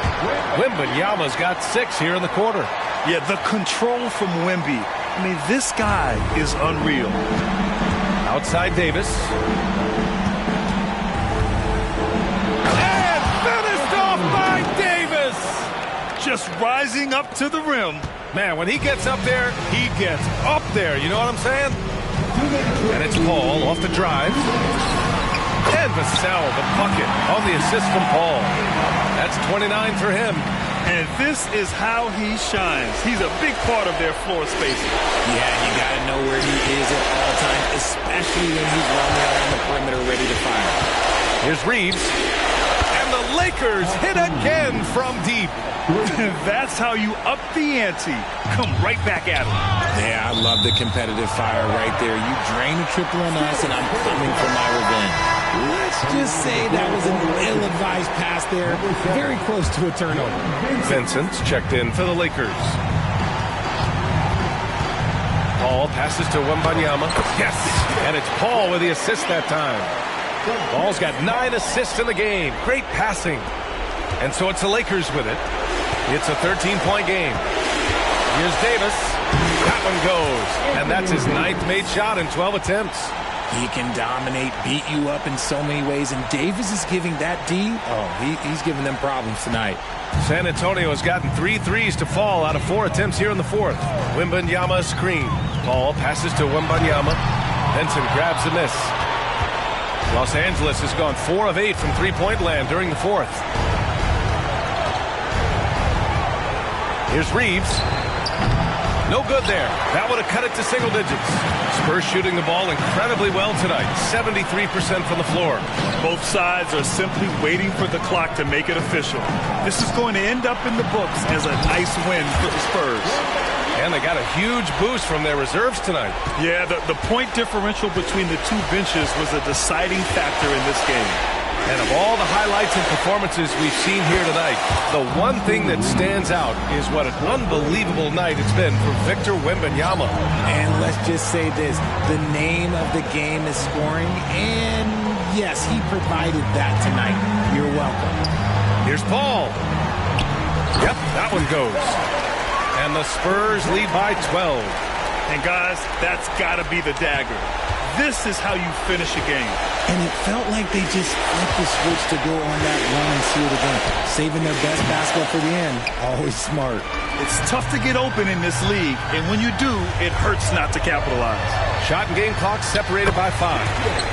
Wembanyama's got 6 here in the quarter. Yeah, the control from Wemby. I mean, this guy is unreal. Outside Davis. And finished off by Davis. Just rising up to the rim. Man, when he gets up there, he gets up there. You know what I'm saying? And it's Paul off the drive. And Vassell, the bucket on the assist from Paul. That's 29 for him. And this is how he shines. He's a big part of their floor spacing. Yeah, you got to know where he is at all times, especially when he's running around the perimeter ready to fire. Here's Reeves. And the Lakers hit again from deep. That's how you up the ante. Come right back at him. Yeah, I love the competitive fire right there. You drain a triple on us, and I'm coming for my revenge. Let's just say that was an ill-advised pass there. Very close to a turnover. Vincent's checked in for the Lakers. Paul passes to Wembanyama. Yes! And it's Paul with the assist that time. Paul's got 9 assists in the game. Great passing. And so it's the Lakers with it. It's a 13-point game. Here's Davis. That one goes. And that's his 9th made shot in 12 attempts. He can dominate, beat you up in so many ways, and Davis is giving that D. He's giving them problems tonight. San Antonio has gotten 3 threes to fall out of 4 attempts here in the 4th. Wembanyama screen. Paul passes to Wembanyama. Benson grabs the miss. Los Angeles has gone 4 of 8 from three-point land during the 4th. Here's Reeves. No good there. That would have cut it to single digits. Spurs shooting the ball incredibly well tonight. 73% from the floor. Both sides are simply waiting for the clock to make it official. This is going to end up in the books as a nice win for the Spurs. And they got a huge boost from their reserves tonight. Yeah, the point differential between the two benches was a deciding factor in this game. And of all the highlights and performances we've seen here tonight, the one thing that stands out is what an unbelievable night it's been for Victor Wembanyama. And let's just say this, the name of the game is scoring, and yes, he provided that tonight. You're welcome. Here's Paul. Yep, that one goes. And the Spurs lead by 12. And guys, that's got to be the dagger. This is how you finish a game. And it felt like they just flipped the switch to go on that run and seal the game. Saving their best basketball for the end. Always smart. It's tough to get open in this league, and when you do, it hurts not to capitalize. Shot and game clock separated by 5.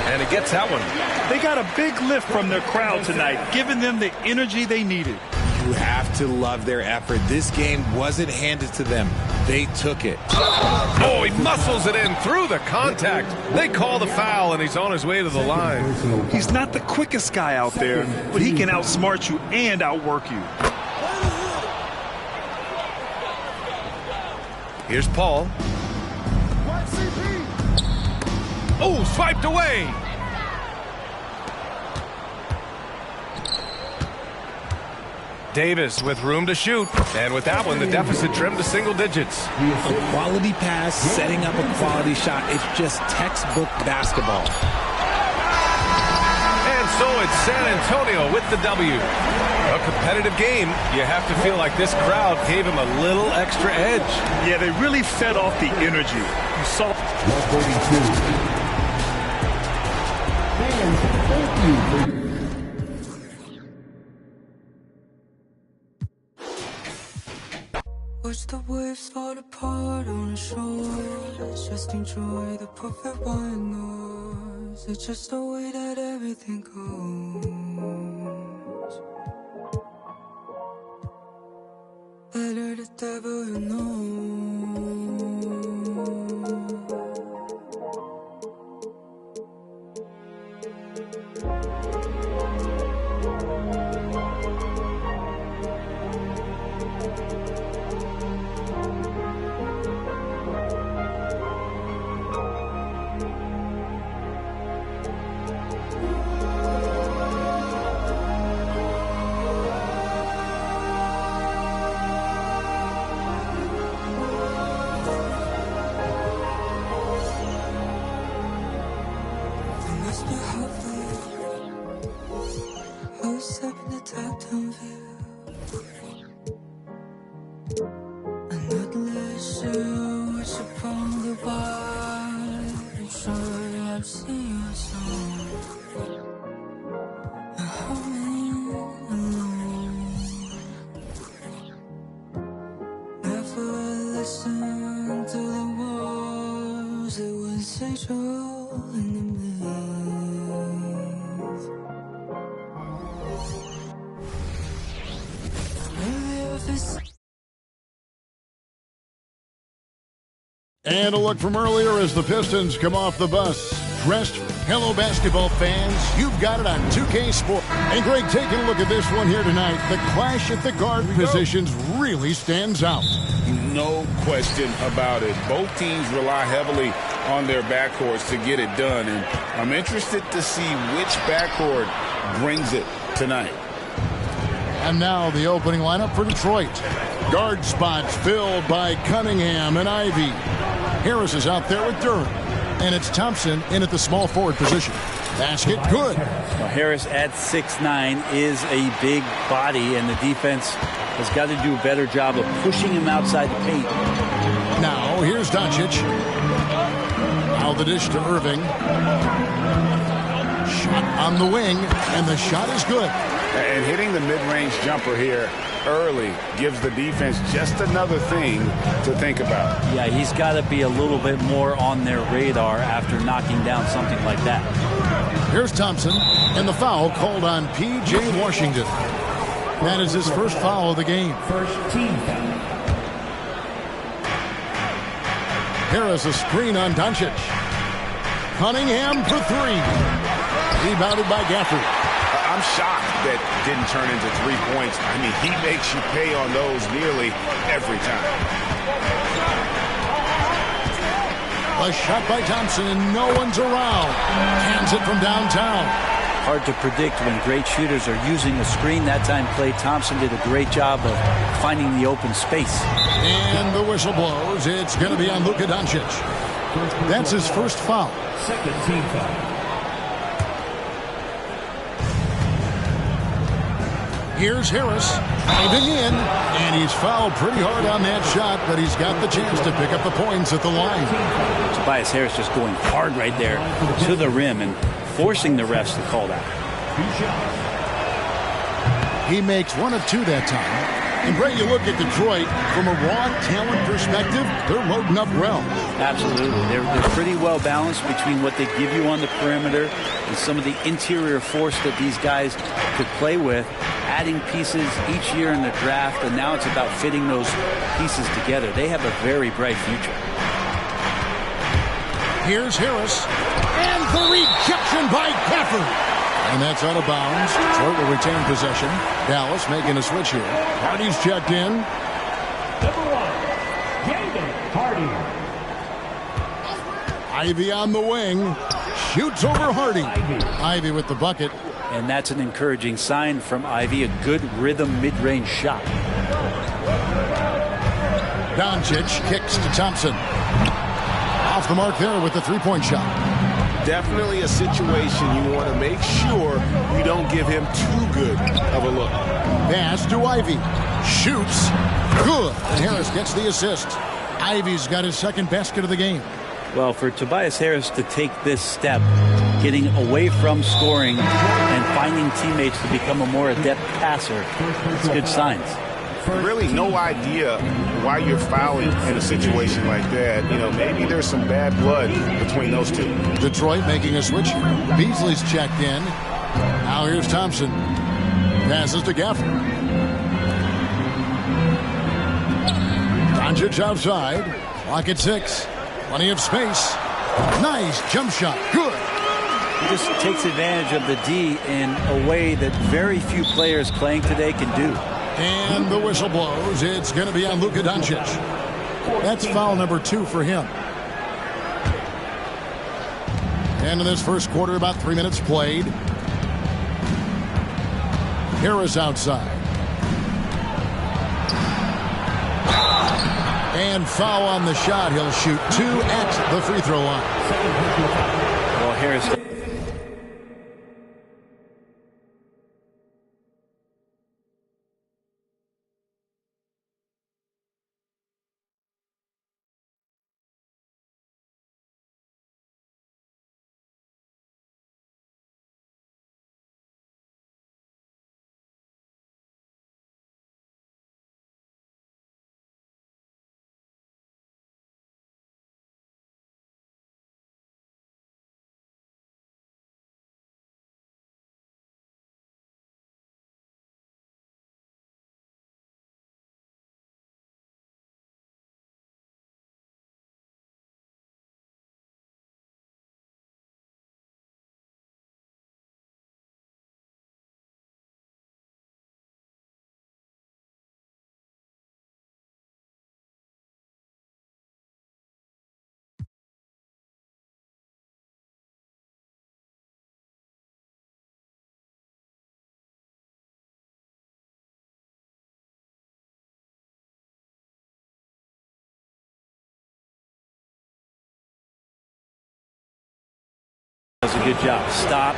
And it gets that one. They got a big lift from their crowd tonight, giving them the energy they needed. You have to love their effort. This game wasn't handed to them. They took it. Oh, he muscles it in through the contact. They call the foul, and he's on his way to the line. He's not the quickest guy out there, but he can outsmart you and outwork you. Here's Paul. Oh, swiped away. Davis with room to shoot. And with that one, the deficit trimmed to single digits. A quality pass, setting up a quality shot. It's just textbook basketball. And so it's San Antonio with the W. A competitive game. You have to feel like this crowd gave him a little extra edge. Yeah, they really fed off the energy. You saw. 142. Fans, thank you for watch the waves fall apart on the shore. Just enjoy the perfect white noise. It's just the way that everything goes. Better the devil you know. And a look from earlier as the Pistons come off the bus. Dressed for Hello Basketball fans, you've got it on 2K Sport. And Greg, taking a look at this one here tonight, the clash at the guard positions really stands out. No question about it. Both teams rely heavily on their backcourts to get it done. And I'm interested to see which backcourt brings it tonight. And now the opening lineup for Detroit. Guard spots filled by Cunningham and Ivy. Harris is out there with Durham. And it's Thompson in at the small forward position. Basket good. Well, Harris at 6'9" is a big body, and the defense has got to do a better job of pushing him outside the paint. Now here's Doncic. Now the dish to Irving. Shot on the wing, and the shot is good. And hitting the mid-range jumper here early gives the defense just another thing to think about. Yeah, he's got to be a little bit more on their radar after knocking down something like that. Here's Thompson, and the foul called on P.J. Washington. That is his first foul of the game. first team foul. Harris a screen on Doncic. Cunningham for three. Rebounded by Gafford. I'm shocked that didn't turn into 3 points. I mean, he makes you pay on those nearly every time. A shot by Thompson, and no one's around. Hands it from downtown. Hard to predict when great shooters are using a screen. That time, Klay Thompson did a great job of finding the open space. And the whistle blows. It's going to be on Luka Doncic. That's his first foul. Second team foul. Here's Harris, diving in, and he's fouled pretty hard on that shot, but he's got the chance to pick up the points at the line. Tobias Harris just going hard right there to the rim and forcing the refs to call that. He makes one of two that time. And Bray, you look at Detroit from a raw talent perspective, they're loading up well. Absolutely. They're pretty well balanced between what they give you on the perimeter and some of the interior force that these guys could play with, adding pieces each year in the draft, and now it's about fitting those pieces together. They have a very bright future. Here's Harris, and the rejection by Gafford. And that's out of bounds. Detroit will retain possession. Dallas making a switch here. Hardy's checked in. Number 1, Jaden Hardy. Ivy on the wing. Shoots over Hardy. Ivy with the bucket. And that's an encouraging sign from Ivy. A good rhythm mid-range shot. Doncic kicks to Thompson. Off the mark there with the three-point shot. Definitely a situation you want to make sure you don't give him too good of a look. Pass to Ivy. Shoots. Good. And Harris gets the assist. Ivy's got his second basket of the game. Well, for Tobias Harris to take this step, getting away from scoring and finding teammates to become a more adept passer, it's good signs. Really no idea why you're fouling in a situation like that. You know, maybe there's some bad blood between those two. Detroit making a switch here. Beasley's checked in. Now here's Thompson. Passes to Gafford. Doncic outside. Clock at 6. Plenty of space. Nice jump shot. Good. He just takes advantage of the D in a way that very few players playing today can do. And the whistle blows. It's going to be on Luka Doncic. That's foul number 2 for him. And in this first quarter, about 3 minutes played. Harris outside. And foul on the shot. He'll shoot 2 at the free throw line. Well, Harris... does a good job. Stop,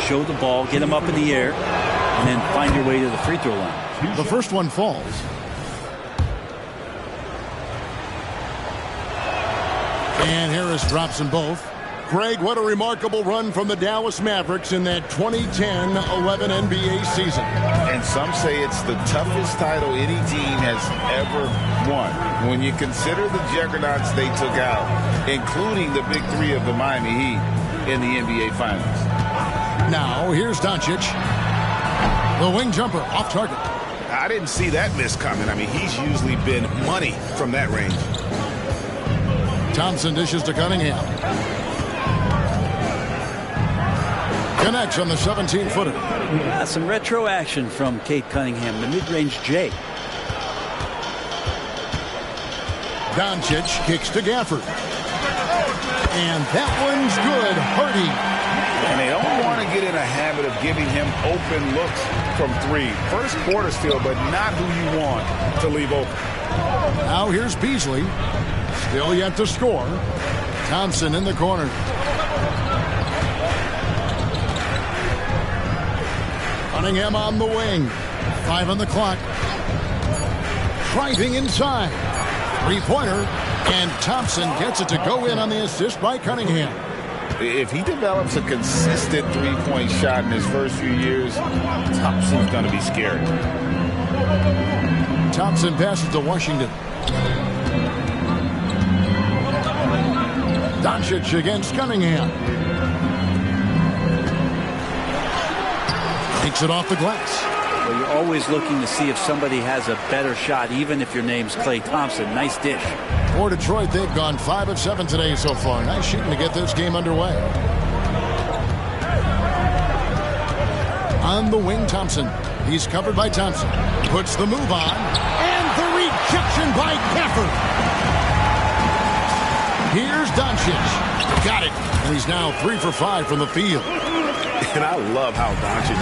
show the ball, get him up in the air, and then find your way to the free throw line. The first one falls. And Harris drops them both. Greg, what a remarkable run from the Dallas Mavericks in that 2010-11 NBA season. And some say it's the toughest title any team has ever won. When you consider the juggernauts they took out, including the big three of the Miami Heat in the NBA Finals. Now, here's Doncic. The wing jumper off target. I didn't see that miss coming. I mean, he's usually been money from that range. Thompson dishes to Cunningham. Connects on the 17-footer. Some retro action from Kate Cunningham, the mid-range J. Doncic kicks to Gafford. And that one's good. Hardy. And they don't want to get in a habit of giving him open looks from three. First quarter still, but not who you want to leave open. Now here's Beasley. Still yet to score. Thompson in the corner. Cunningham on the wing. 5 on the clock. Driving inside. Three-pointer. And Thompson gets it to go in on the assist by Cunningham. If he develops a consistent three-point shot in his first few years, Thompson's going to be scary. Thompson passes to Washington. Doncic against Cunningham. Takes it off the glass. Well, you're always looking to see if somebody has a better shot, even if your name's Klay Thompson. Nice dish. For Detroit, they've gone 5 of 7 today so far. Nice shooting to get this game underway. On the wing, Thompson. He's covered by Thompson. Puts the move on. And the rejection by Gafford. Here's Doncic. Got it. And he's now 3 for 5 from the field. And I love how Doncic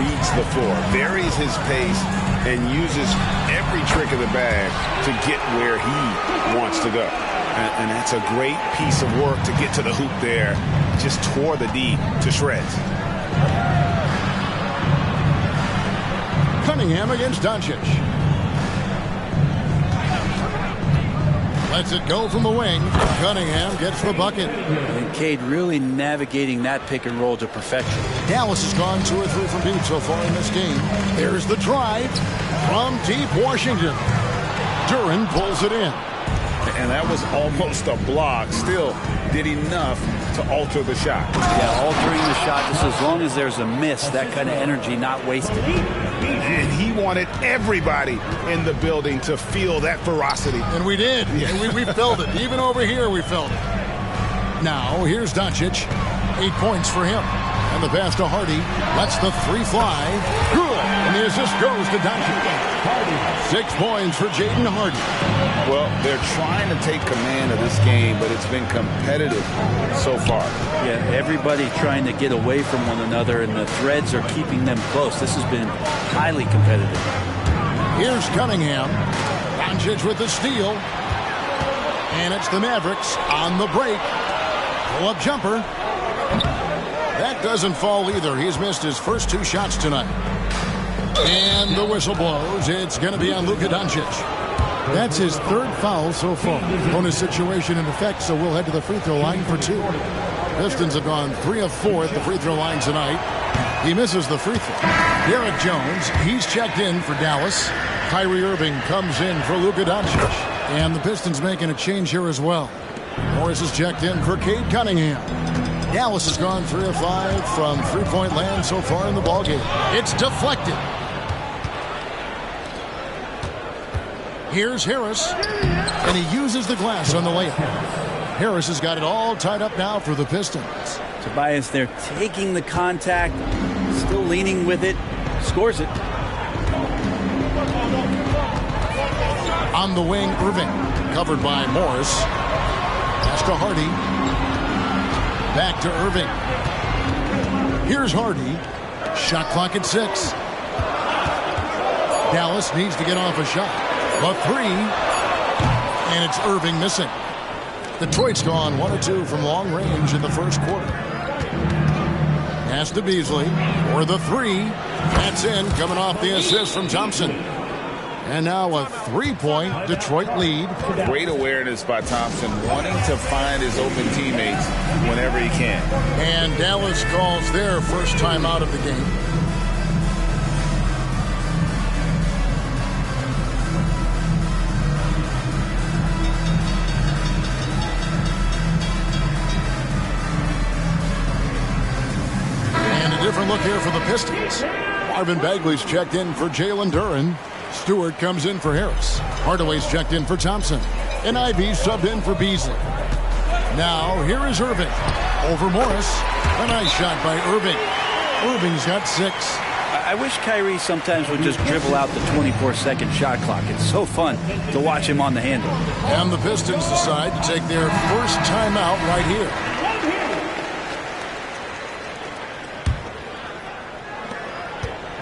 reads the floor, varies his pace, and uses every trick of the bag to get where he wants to go. And that's a great piece of work to get to the hoop there. Just tore the D to shreds. Cunningham against Doncic. Lets it go from the wing. Cunningham gets the bucket. And Cade really navigating that pick and roll to perfection. Dallas has gone 2 or 3 from deep so far in this game. There's the drive from deep Washington. Duren pulls it in. And that was almost a block. Still did enough to alter the shot. Yeah, altering the shot just as long as there's a miss. That kind of energy not wasted. And he wanted everybody in the building to feel that ferocity. And we did. Yeah. And we felt it. Even over here, we felt it. Now, here's Doncic. 8 points for him. And the pass to Hardy. Lets the 3 fly. Good. And the assist goes to Doncic. 6 points for Jaden Hardy. Well, they're trying to take command of this game, but it's been competitive so far. Yeah, everybody trying to get away from one another, and the threads are keeping them close. This has been highly competitive. Here's Cunningham. Doncic with the steal. And it's the Mavericks on the break. Pull-up jumper. That doesn't fall either. He's missed his first 2 shots tonight. And the whistle blows. It's going to be on Luka Doncic. That's his 3rd foul so far. Bonus situation in effect, so we'll head to the free throw line for 2. Pistons have gone 3 of 4 at the free throw line tonight. He misses the free throw. Derek Jones, he's checked in for Dallas. Kyrie Irving comes in for Luka Doncic. And the Pistons making a change here as well. Morris is checked in for Cade Cunningham. Dallas has gone 3 of 5 from three-point land so far in the ballgame. It's deflected. Here's Harris, and he uses the glass on the layup. Harris has got it all tied up now for the Pistons. Tobias, they're taking the contact, still leaning with it, scores it. On the wing, Irving, covered by Morris. Pass to Hardy. Back to Irving. Here's Hardy. Shot clock at 6. Dallas needs to get off a shot. A 3. And it's Irving missing. Detroit's gone 1 or 2 from long range in the first quarter. Pass to Beasley for the 3. That's in, coming off the assist from Thompson. And now a 3-point Detroit lead. Great awareness by Thompson, wanting to find his open teammates whenever he can. And Dallas calls their first time out of the game. And a different look here for the Pistons. Marvin Bagley's checked in for Jalen Duren. Stewart comes in for Harris. Hardaway's checked in for Thompson. And Ivy subbed in for Beasley. Now, here is Irving. Over Morris. A nice shot by Irving. Irving's got 6. I wish Kyrie sometimes would just dribble out the 24-second shot clock. It's so fun to watch him on the handle. And the Pistons decide to take their first timeout right here.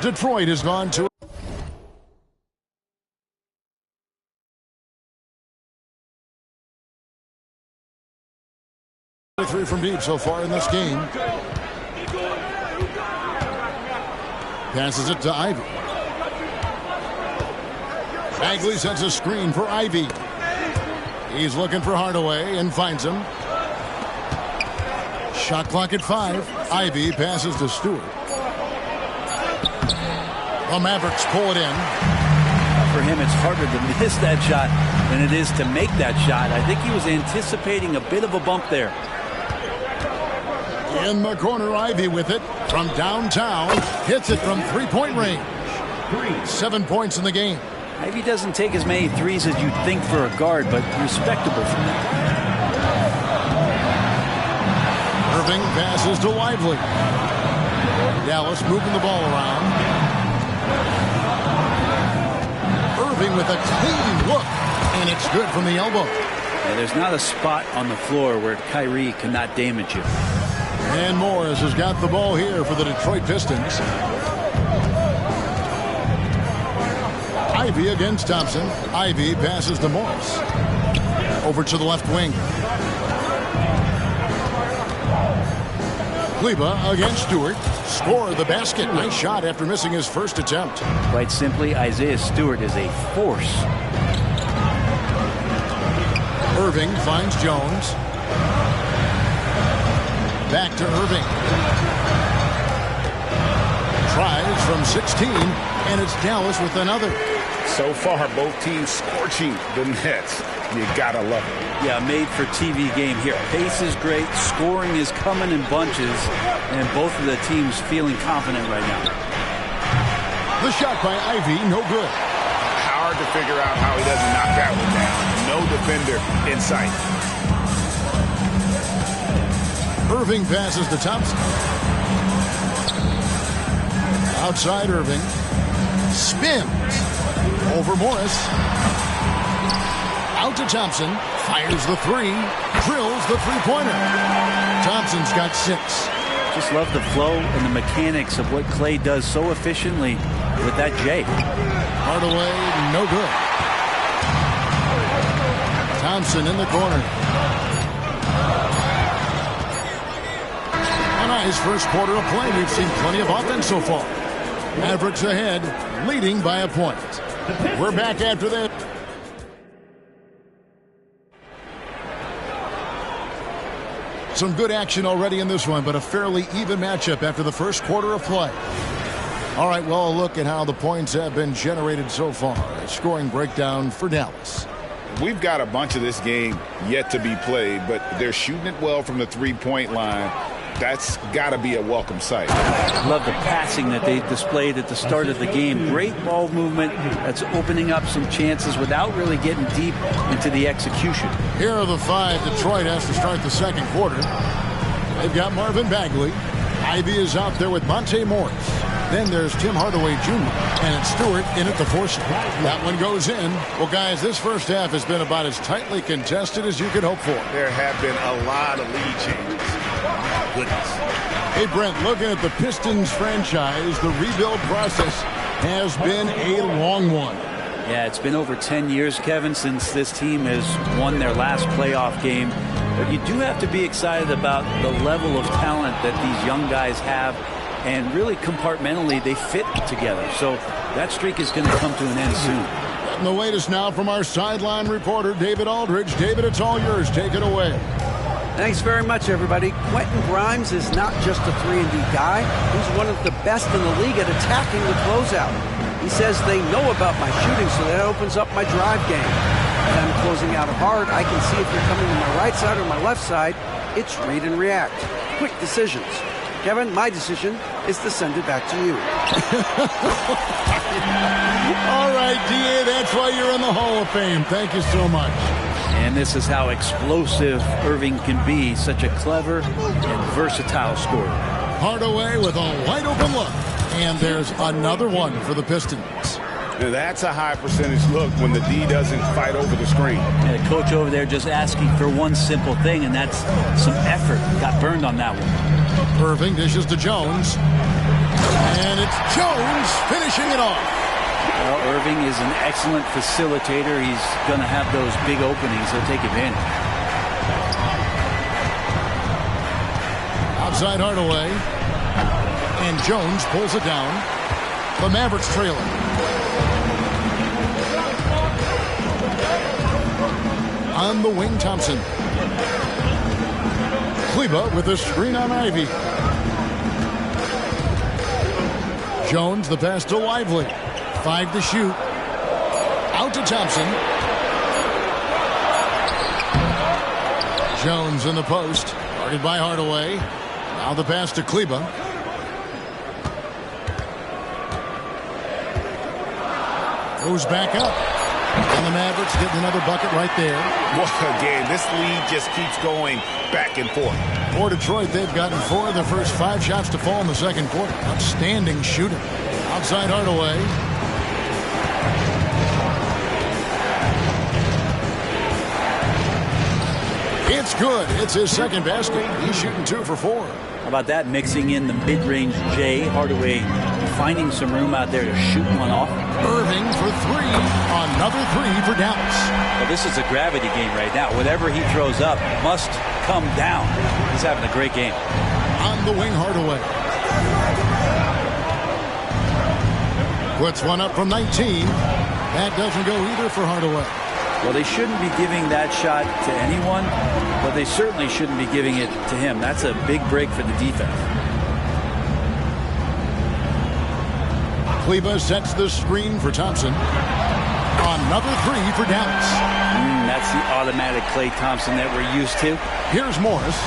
Detroit has gone to 3 from deep so far in this game. Passes it to Ivy. Bagley sets a screen for Ivy. He's looking for Hardaway and finds him. Shot clock at 5. Ivy passes to Stewart. The Mavericks pull it in. for him, it's harder to miss that shot than it is to make that shot. I think he was anticipating a bit of a bump there. In the corner, Ivy with it from downtown. Hits it from three-point range. 7 points in the game. Ivy doesn't take as many threes as you'd think for a guard, but respectable from him. Irving passes to Lively. Dallas moving the ball around. Irving with a clean look, and it's good from the elbow. Yeah, there's not a spot on the floor where Kyrie cannot damage you. And Morris has got the ball here for the Detroit Pistons. Ivy against Thompson. Ivy passes to Morris. Over to the left wing. Kleba against Stewart. Score the basket. Nice shot after missing his first attempt. Quite simply, Isaiah Stewart is a force. Irving finds Jones. Back to Irving. Tries from 16, and it's Dallas with another. So far, both teams scorching the Nets. You gotta love it. Yeah, made for TV game here. Pace is great. Scoring is coming in bunches, and both of the teams feeling confident right now. The shot by Ivy, no good. Hard to figure out how he doesn't knock that one down. No defender in sight. Irving passes to Thompson. Outside Irving. Spins. Over Morris. Out to Thompson. Fires the three. Drills the three-pointer. Thompson's got 6. Just love the flow and the mechanics of what Clay does so efficiently with that J. Hardaway, no good. Thompson in the corner. A nice first quarter of play. We've seen plenty of offense so far. Mavericks ahead, leading by a point. We're back after this. Some good action already in this one, but a fairly even matchup after the first quarter of play. All right, well, a look at how the points have been generated so far. A scoring breakdown for Dallas. We've got a bunch of this game yet to be played, but they're shooting it well from the three-point line. That's got to be a welcome sight. Love the passing that they displayed at the start of the game. Great ball movement that's opening up some chances without really getting deep into the execution. Here are the 5 Detroit has to start the second quarter. They've got Marvin Bagley. Ivy is out there with Monte Morris. Then there's Tim Hardaway Jr. and it's Stewart in at the force. That one goes in. Well, guys, this first half has been about as tightly contested as you could hope for. There have been a lot of lead changes. Goodness. Hey, Brent, looking at the Pistons franchise, the rebuild process has been a long one. Yeah, it's been over 10 years, Kevin, since this team has won their last playoff game. But you do have to be excited about the level of talent that these young guys have. And really, compartmentally, they fit together. So that streak is going to come to an end soon. And the latest now from our sideline reporter, David Aldridge. David, it's all yours. Take it away. Thanks very much, everybody. Quentin Grimes is not just a 3-and-D guy. He's one of the best in the league at attacking the closeout. He says they know about my shooting, so that opens up my drive game. If I'm closing out hard, I can see if you're coming to my right side or my left side. It's read and react. Quick decisions. Kevin, my decision is to send it back to you. All right, D.A., that's why you're in the Hall of Fame. Thank you so much. And this is how explosive Irving can be. Such a clever and versatile scorer. Hardaway with a wide-open look. And there's another one for the Pistons. Now that's a high percentage look when the D doesn't fight over the screen. And the coach over there just asking for one simple thing, and that's some effort. Got burned on that one. Irving dishes to Jones. And it's Jones finishing it off. Well, Irving is an excellent facilitator. He's going to have those big openings. He'll take advantage. Outside Hardaway. And Jones pulls it down. The Mavericks trailing. On the wing, Thompson. Kleba with a screen on Ivy. Jones, the pass to Lively. 5 to shoot. Out to Thompson. Jones in the post. Guarded by Hardaway. Now the pass to Kleba. Goes back up. And the Mavericks getting another bucket right there. What a game. This lead just keeps going back and forth. For Detroit, they've gotten 4 of their first 5 shots to fall in the second quarter. Outstanding shooting. Outside Hardaway. It's good. It's his second basket. He's shooting 2 for 4. How about that, mixing in the mid-range J. Hardaway finding some room out there to shoot one off. Irving for 3. Another 3 for Dallas. Well, this is a gravity game right now. Whatever he throws up must come down. He's having a great game. On the wing, Hardaway. Puts one up from 19. That doesn't go either for Hardaway. Well, they shouldn't be giving that shot to anyone, but they certainly shouldn't be giving it to him. That's a big break for the defense. Kleba sets the screen for Thompson. Another 3 for Dallas. That's the automatic Klay Thompson that we're used to. Here's Morris.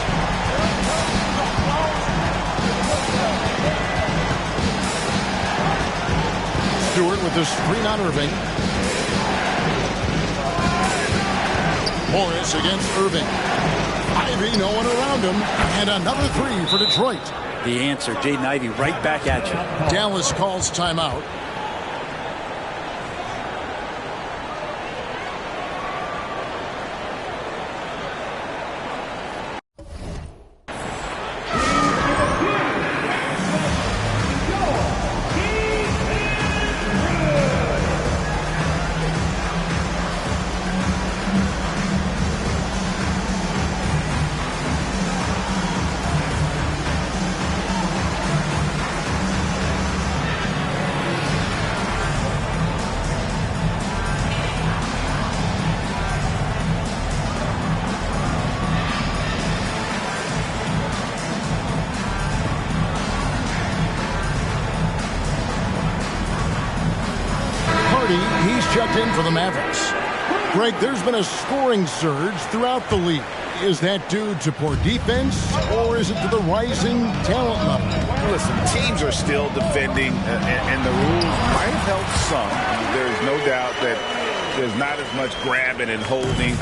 Stewart with the screen on Irving. Morris against Irving. Ivy, no one around him. And another 3 for Detroit. The answer, Jaden Ivey right back at you. Dallas calls timeout. He's checked in for the Mavericks. Greg, there's been a scoring surge throughout the league. Is that due to poor defense, or is it to the rising talent level? Listen, teams are still defending, and the rules might have helped some. There's no doubt that there's not as much grabbing and holding.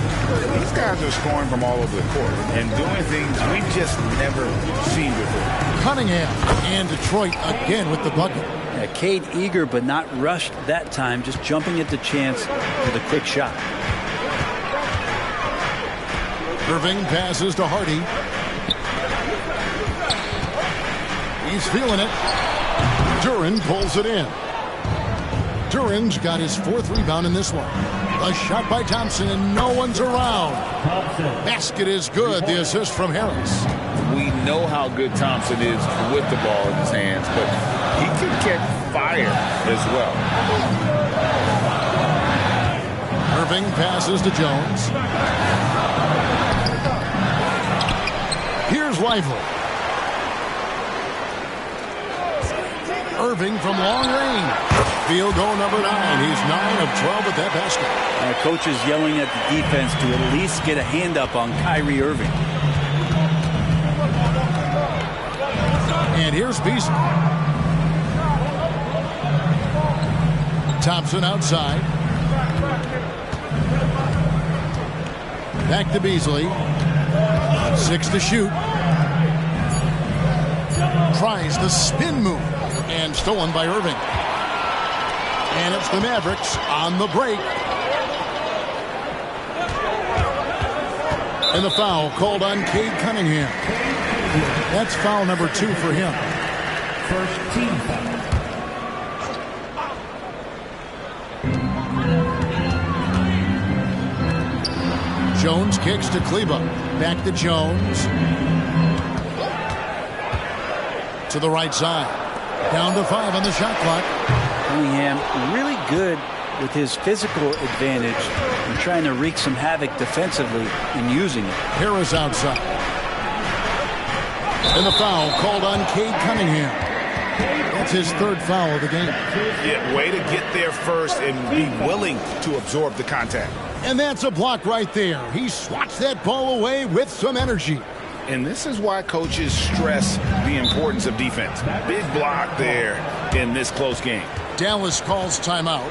These guys are scoring from all over the court and doing things we've just never seen before. Cunningham and Detroit again with the bucket. Yeah, Cade eager but not rushed that time, just jumping at the chance for the quick shot. Irving passes to Hardy. He's feeling it. Duran pulls it in. Duran's got his 4th rebound in this one. A shot by Thompson, and no one's around. Basket is good. The assist from Harris. We know how good Thompson is with the ball in his hands, but he can catch fire as well. Irving passes to Jones. Here's Lively. Irving from long range. Field goal number 9. He's 9 of 12 with that basket. Coach is yelling at the defense to at least get a hand up on Kyrie Irving. And here's Beasley. Thompson outside. Back to Beasley. 6 to shoot. Tries the spin move. And stolen by Irving. And it's the Mavericks on the break. And the foul called on Cade Cunningham. That's foul number 2 for him. First team foul. Jones kicks to Kleba. Back to Jones. To the right side. Down to 5 on the shot clock. Cunningham really good with his physical advantage and trying to wreak some havoc defensively and using it. Harris outside. And the foul called on Cade Cunningham. That's his third foul of the game. Yeah, way to get there first and be willing to absorb the contact. And that's a block right there. He swats that ball away with some energy. And this is why coaches stress the importance of defense. Big block there in this close game. Dallas calls timeout.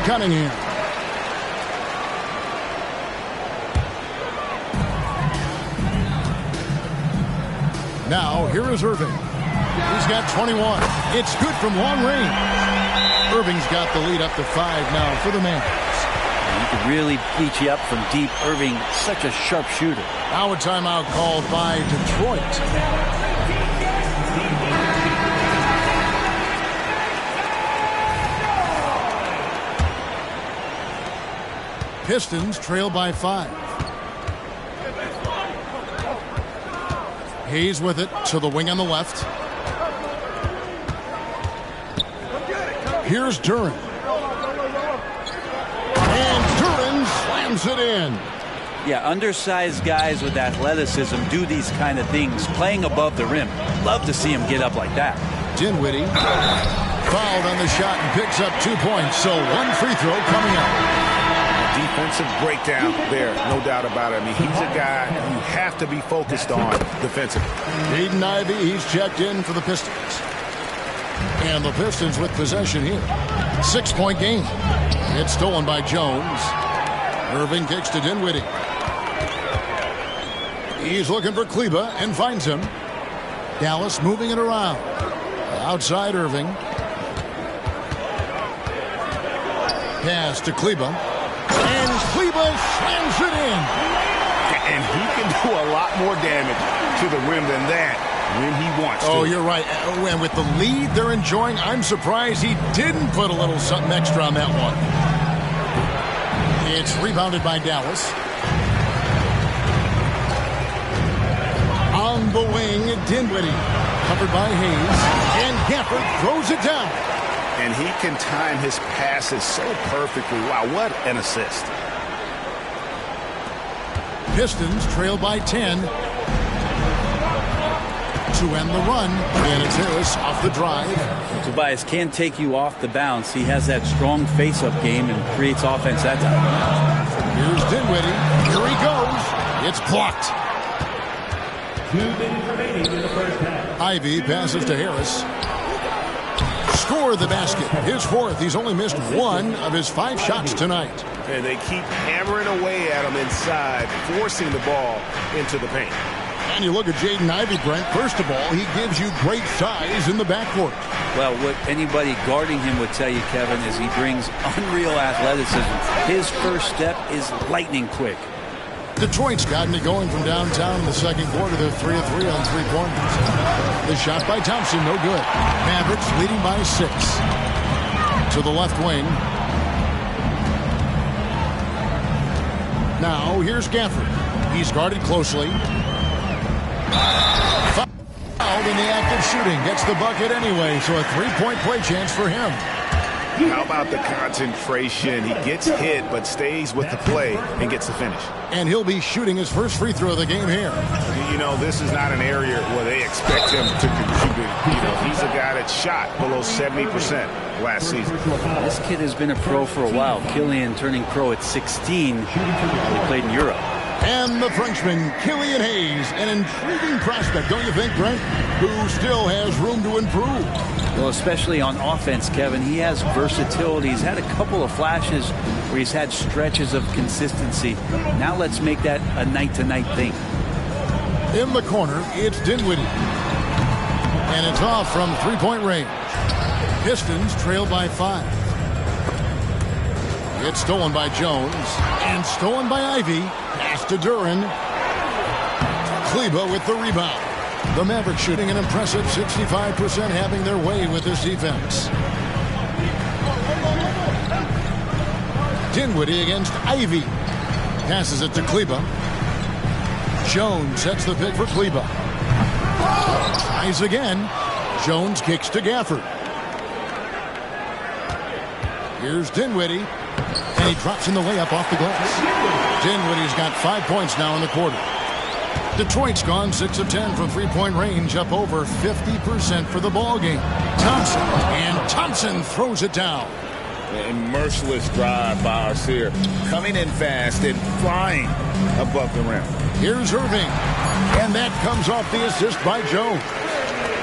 Cunningham. Now, here is Irving. He's got 21. It's good from long range. Irving's got the lead up to 5 now for the Mavs. He can really beat you up from deep. Irving, such a sharp shooter. Now a timeout called by Detroit. Pistons trail by 5. Hayes with it to the wing on the left. Here's Duren. And Duren slams it in. Yeah, undersized guys with athleticism do these kind of things, playing above the rim. Love to see him get up like that. Dinwiddie fouled on the shot and picks up 2 points, so one free throw coming up. Defensive breakdown there, no doubt about it. I mean, he's a guy you have to be focused on defensively. Jaden Ivey, he's checked in for the Pistons. And the Pistons with possession here. 6-point game. It's stolen by Jones. Irving kicks to Dinwiddie. He's looking for Kleba and finds him. Dallas moving it around. Outside Irving. Pass to Kleba. And Kleba slams it in. And he can do a lot more damage to the rim than that when he wants to. Oh, you're right. And with the lead they're enjoying, I'm surprised he didn't put a little something extra on that one. It's rebounded by Dallas. On the wing, Dinwiddie. Covered by Hayes. And Gafford throws it down. And he can time his passes so perfectly. Wow, what an assist. Pistons trail by 10. To end the run. And it's Harris off the drive. Tobias can't take you off the bounce. He has that strong face-up game and creates offense that time. Here's Dinwiddie. Here he goes. It's blocked. 2 minutes remaining in the first half. Ivey passes to Harris. Score the basket. His 4th. He's only missed 1 of his 5 shots tonight. And they keep hammering away at him inside, forcing the ball into the paint. And you look at Jaden Ivey, Brent. First of all, he gives you great size in the backcourt. Well, what anybody guarding him would tell you, Kevin, is he brings unreal athleticism. His first step is lightning quick. Detroit's gotten it going from downtown in the second quarter. They're 3 of 3 on 3-pointers. The shot by Thompson, no good. Mavericks leading by 6. To the left wing. Now, here's Gafford. He's guarded closely. Fouled in the act of shooting. Gets the bucket anyway, so a 3-point play chance for him. How about the concentration? He gets hit, but stays with the play and gets the finish. And he'll be shooting his first free throw of the game here. You know, this is not an area where they expect him to contribute. You know, he's a guy that shot below 70% last season. This kid has been a pro for a while. Killian turning pro at 16. He played in Europe. And the Frenchman, Killian Hayes, an intriguing prospect, don't you think, Brent? Who still has room to improve. Well, especially on offense, Kevin. He has versatility. He's had a couple of flashes where he's had stretches of consistency. Now let's make that a night-to-night thing. In the corner, it's Dinwiddie. And it's off from three-point range. Pistons trail by 5. It's stolen by Jones and stolen by Ivy. Pass to Duran. Kleber with the rebound. The Mavericks shooting an impressive 65%, having their way with this defense. Dinwiddie against Ivy. Passes it to Kleber. Jones sets the pick for Kleber. Tries again. Jones kicks to Gafford. Here's Dinwiddie. And he drops in the layup off the glass. Dinwiddie's got 5 points now in the quarter. Detroit's gone 6 of 10 from three-point range, up over 50% for the ball game. Thompson. And Thompson throws it down. A merciless drive by Arcier, coming in fast and flying above the rim. Here's Irving, and that comes off the assist by Jones.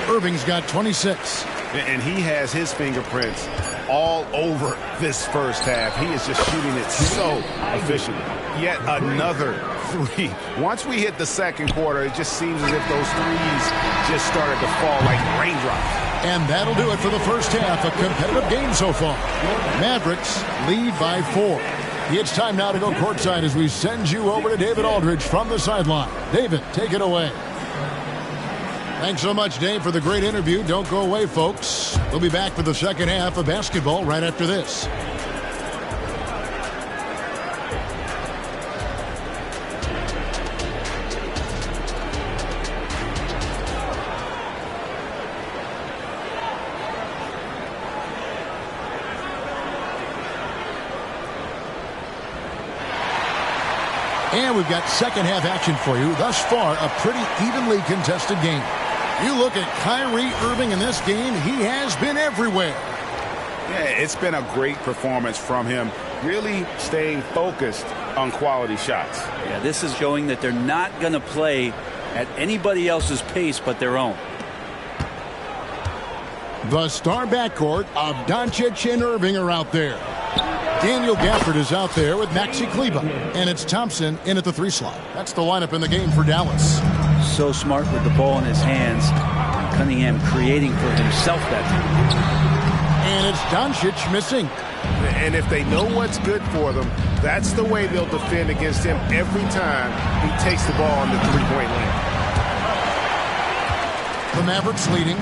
Irving's got 26. And he has his fingerprints all over this first half. He is just shooting it so efficiently. Yet another three. Once we hit the second quarter, it just seems as if those threes just started to fall like raindrops. And that'll do it for the first half. A competitive game so far. Mavericks lead by 4. It's time now to go courtside as we send you over to David Aldridge from the sideline. David, take it away. Thanks so much, Dave, for the great interview. Don't go away, folks. We'll be back for the second half of basketball right after this. And we've got second half action for you. Thus far, a pretty evenly contested game. You look at Kyrie Irving in this game, he has been everywhere. Yeah, it's been a great performance from him, really staying focused on quality shots. Yeah, this is showing that they're not going to play at anybody else's pace but their own. The star backcourt of Doncic and Irving are out there. Daniel Gafford is out there with Maxi Kleber. And it's Thompson in at the 3 slot. That's the lineup in the game for Dallas. So smart with the ball in his hands. Cunningham creating for himself that time. And it's Doncic missing. And if they know what's good for them, that's the way they'll defend against him every time he takes the ball in the three-point line. The Mavericks leading.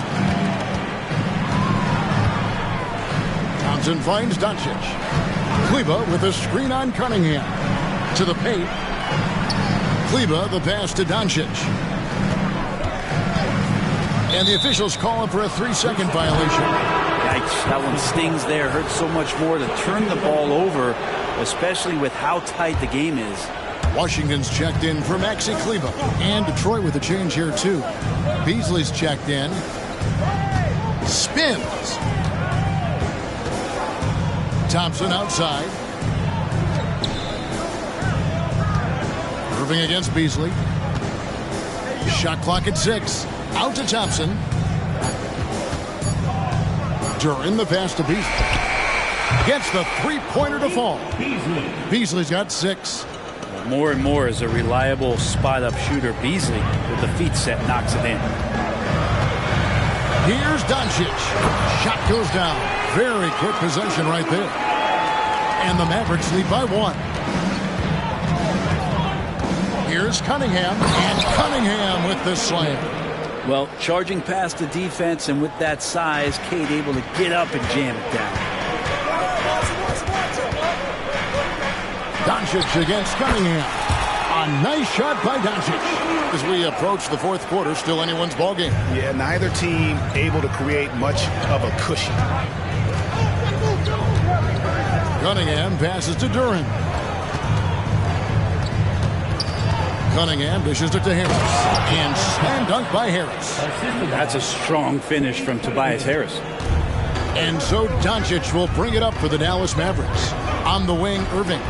Thompson finds Doncic. Kleber with a screen on Cunningham. To the paint. Kleber, the pass to Doncic. And the officials call him for a 3-second violation. Yikes, that one stings there. Hurts so much more to turn the ball over, especially with how tight the game is. Washington's checked in for Maxi Kleber. And Detroit with a change here, too. Beasley's checked in. Spins. Thompson outside. Irving against Beasley. Shot clock at 6. Out to Thompson. Duran the pass to Beasley. Gets the three-pointer to fall. Beasley's got 6. More and more as a reliable spot-up shooter. Beasley with the feet set knocks it in. Here's Doncic. Shot goes down. Very quick possession right there. And the Mavericks lead by 1. Here's Cunningham. And Cunningham with the slam. Well, charging past the defense, and with that size, Cade able to get up and jam it down. Doncic against Cunningham. A nice shot by Doncic. As we approach the fourth quarter, still anyone's ball game. Yeah, neither team able to create much of a cushion. Cunningham passes to Duran. Cunningham dishes it to Harris. And slam dunk by Harris. That's a strong finish from Tobias Harris. And so Doncic will bring it up for the Dallas Mavericks. On the wing, Irving.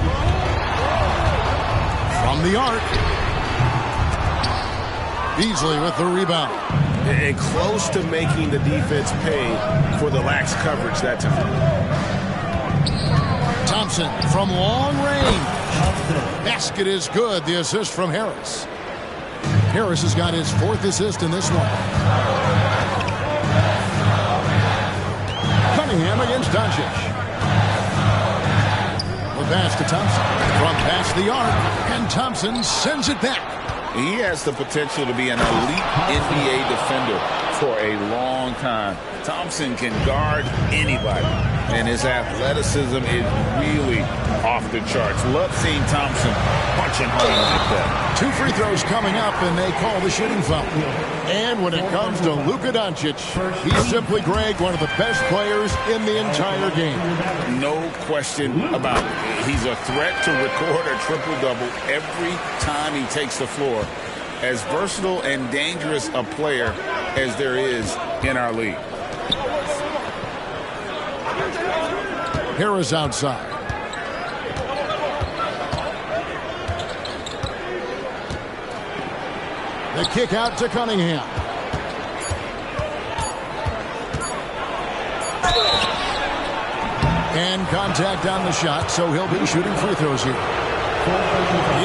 From the arc. Beasley with the rebound. And close to making the defense pay for the lax coverage that time. Thompson from long range. Basket is good. The assist from Harris. Harris has got his 4th assist in this one. Cunningham against Doncic. The pass to Thompson. From past the arc. And Thompson sends it back. He has the potential to be an elite NBA defender for a long time. Thompson can guard anybody, and his athleticism is really off the charts. Love seeing Thompson punching home like that. 2 free throws coming up, and they call the shooting foul. And when it comes to Luka Doncic, he's simply, Greg, one of the best players in the entire game. No question about it. He's a threat to record a triple-double every time he takes the floor. As versatile and dangerous a player as there is in our league. Harris outside. The kick out to Cunningham. And contact on the shot, so he'll be shooting free throws here.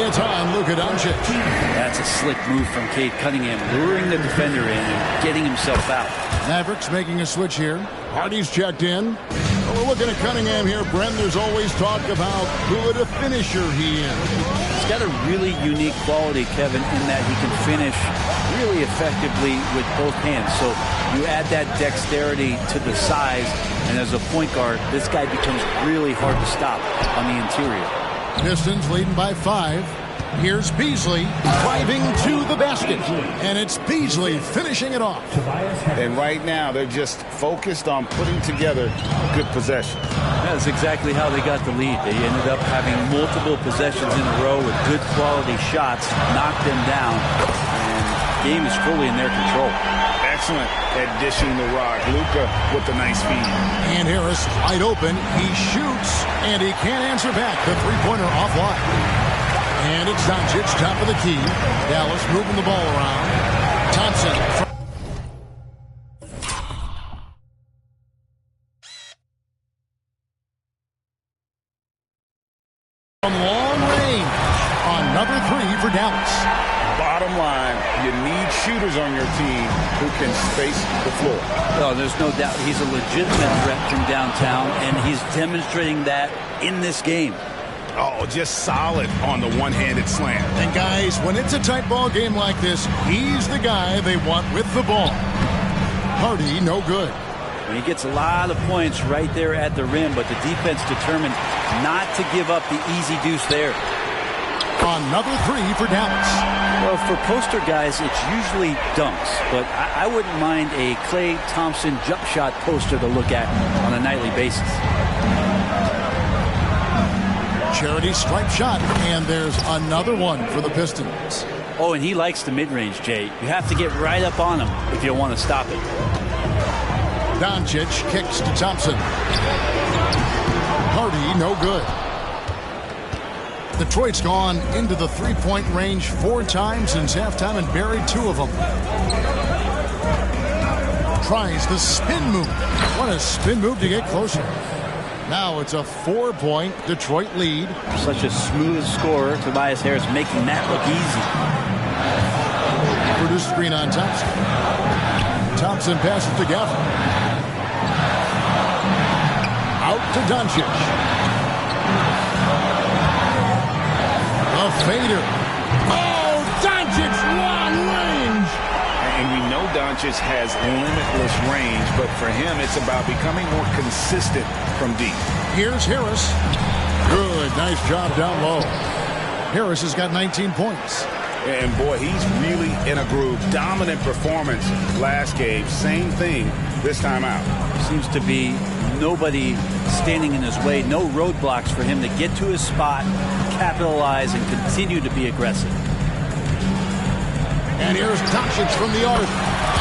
It's on Luka Doncic. That's a slick move from Cade Cunningham, luring the defender in and getting himself out. Mavericks making a switch here. Hardy's checked in. We're looking at Cunningham here, Brent. There's always talk about who a finisher he is. He's got a really unique quality, Kevin, in that he can finish really effectively with both hands. So you add that dexterity to the size, and as a point guard, this guy becomes really hard to stop on the interior. Pistons leading by 5. Here's Beasley driving to the basket. And it's Beasley finishing it off. And right now, they're just focused on putting together good possessions. That's exactly how they got the lead. They ended up having multiple possessions in a row with good quality shots, knocked them down, and the game is fully in their control. Excellent at dishing the rock. Luka with the nice feed. And Harris wide open. He shoots, and he can't answer back. The three-pointer offline. And it's Doncic, top of the key. Dallas moving the ball around. Thompson. From long range. Another 3 for Dallas. Bottom line, you need shooters on your team who can space the floor. No, there's no doubt he's a legitimate threat from downtown, and he's demonstrating that in this game. Oh, just solid on the one-handed slam. And guys, when it's a tight ball game like this, he's the guy they want with the ball. Hardy, no good. And he gets a lot of points right there at the rim, but the defense determined not to give up the easy deuce there. Another 3 for Dallas. Well, for poster guys, it's usually dunks, but I wouldn't mind a Klay Thompson jump shot poster to look at on a nightly basis. Charity stripe shot, and there's another one for the Pistons. Oh, and he likes the mid-range, Jay. You have to get right up on him if you want to stop it. Doncic kicks to Thompson. Hardy, no good. Detroit's gone into the three-point range 4 times since halftime and buried 2 of them. Tries the spin move. What a spin move to get closer. Now it's a 4-point Detroit lead. Such a smooth scorer. Tobias Harris making that look easy. Produce screen on Thompson. Thompson passes to Gafford. Out to Doncic. A fader. Oh, Doncic, long range. And we know Doncic has limitless range, but for him, it's about becoming more consistent from deep. Here's Harris. Good, nice job down low. Harris has got 19 points. And boy, he's really in a groove. Dominant performance last game. Same thing this time out. Seems to be nobody standing in his way. No roadblocks for him to get to his spot, capitalize, and continue to be aggressive. And here's Doncic from the arc.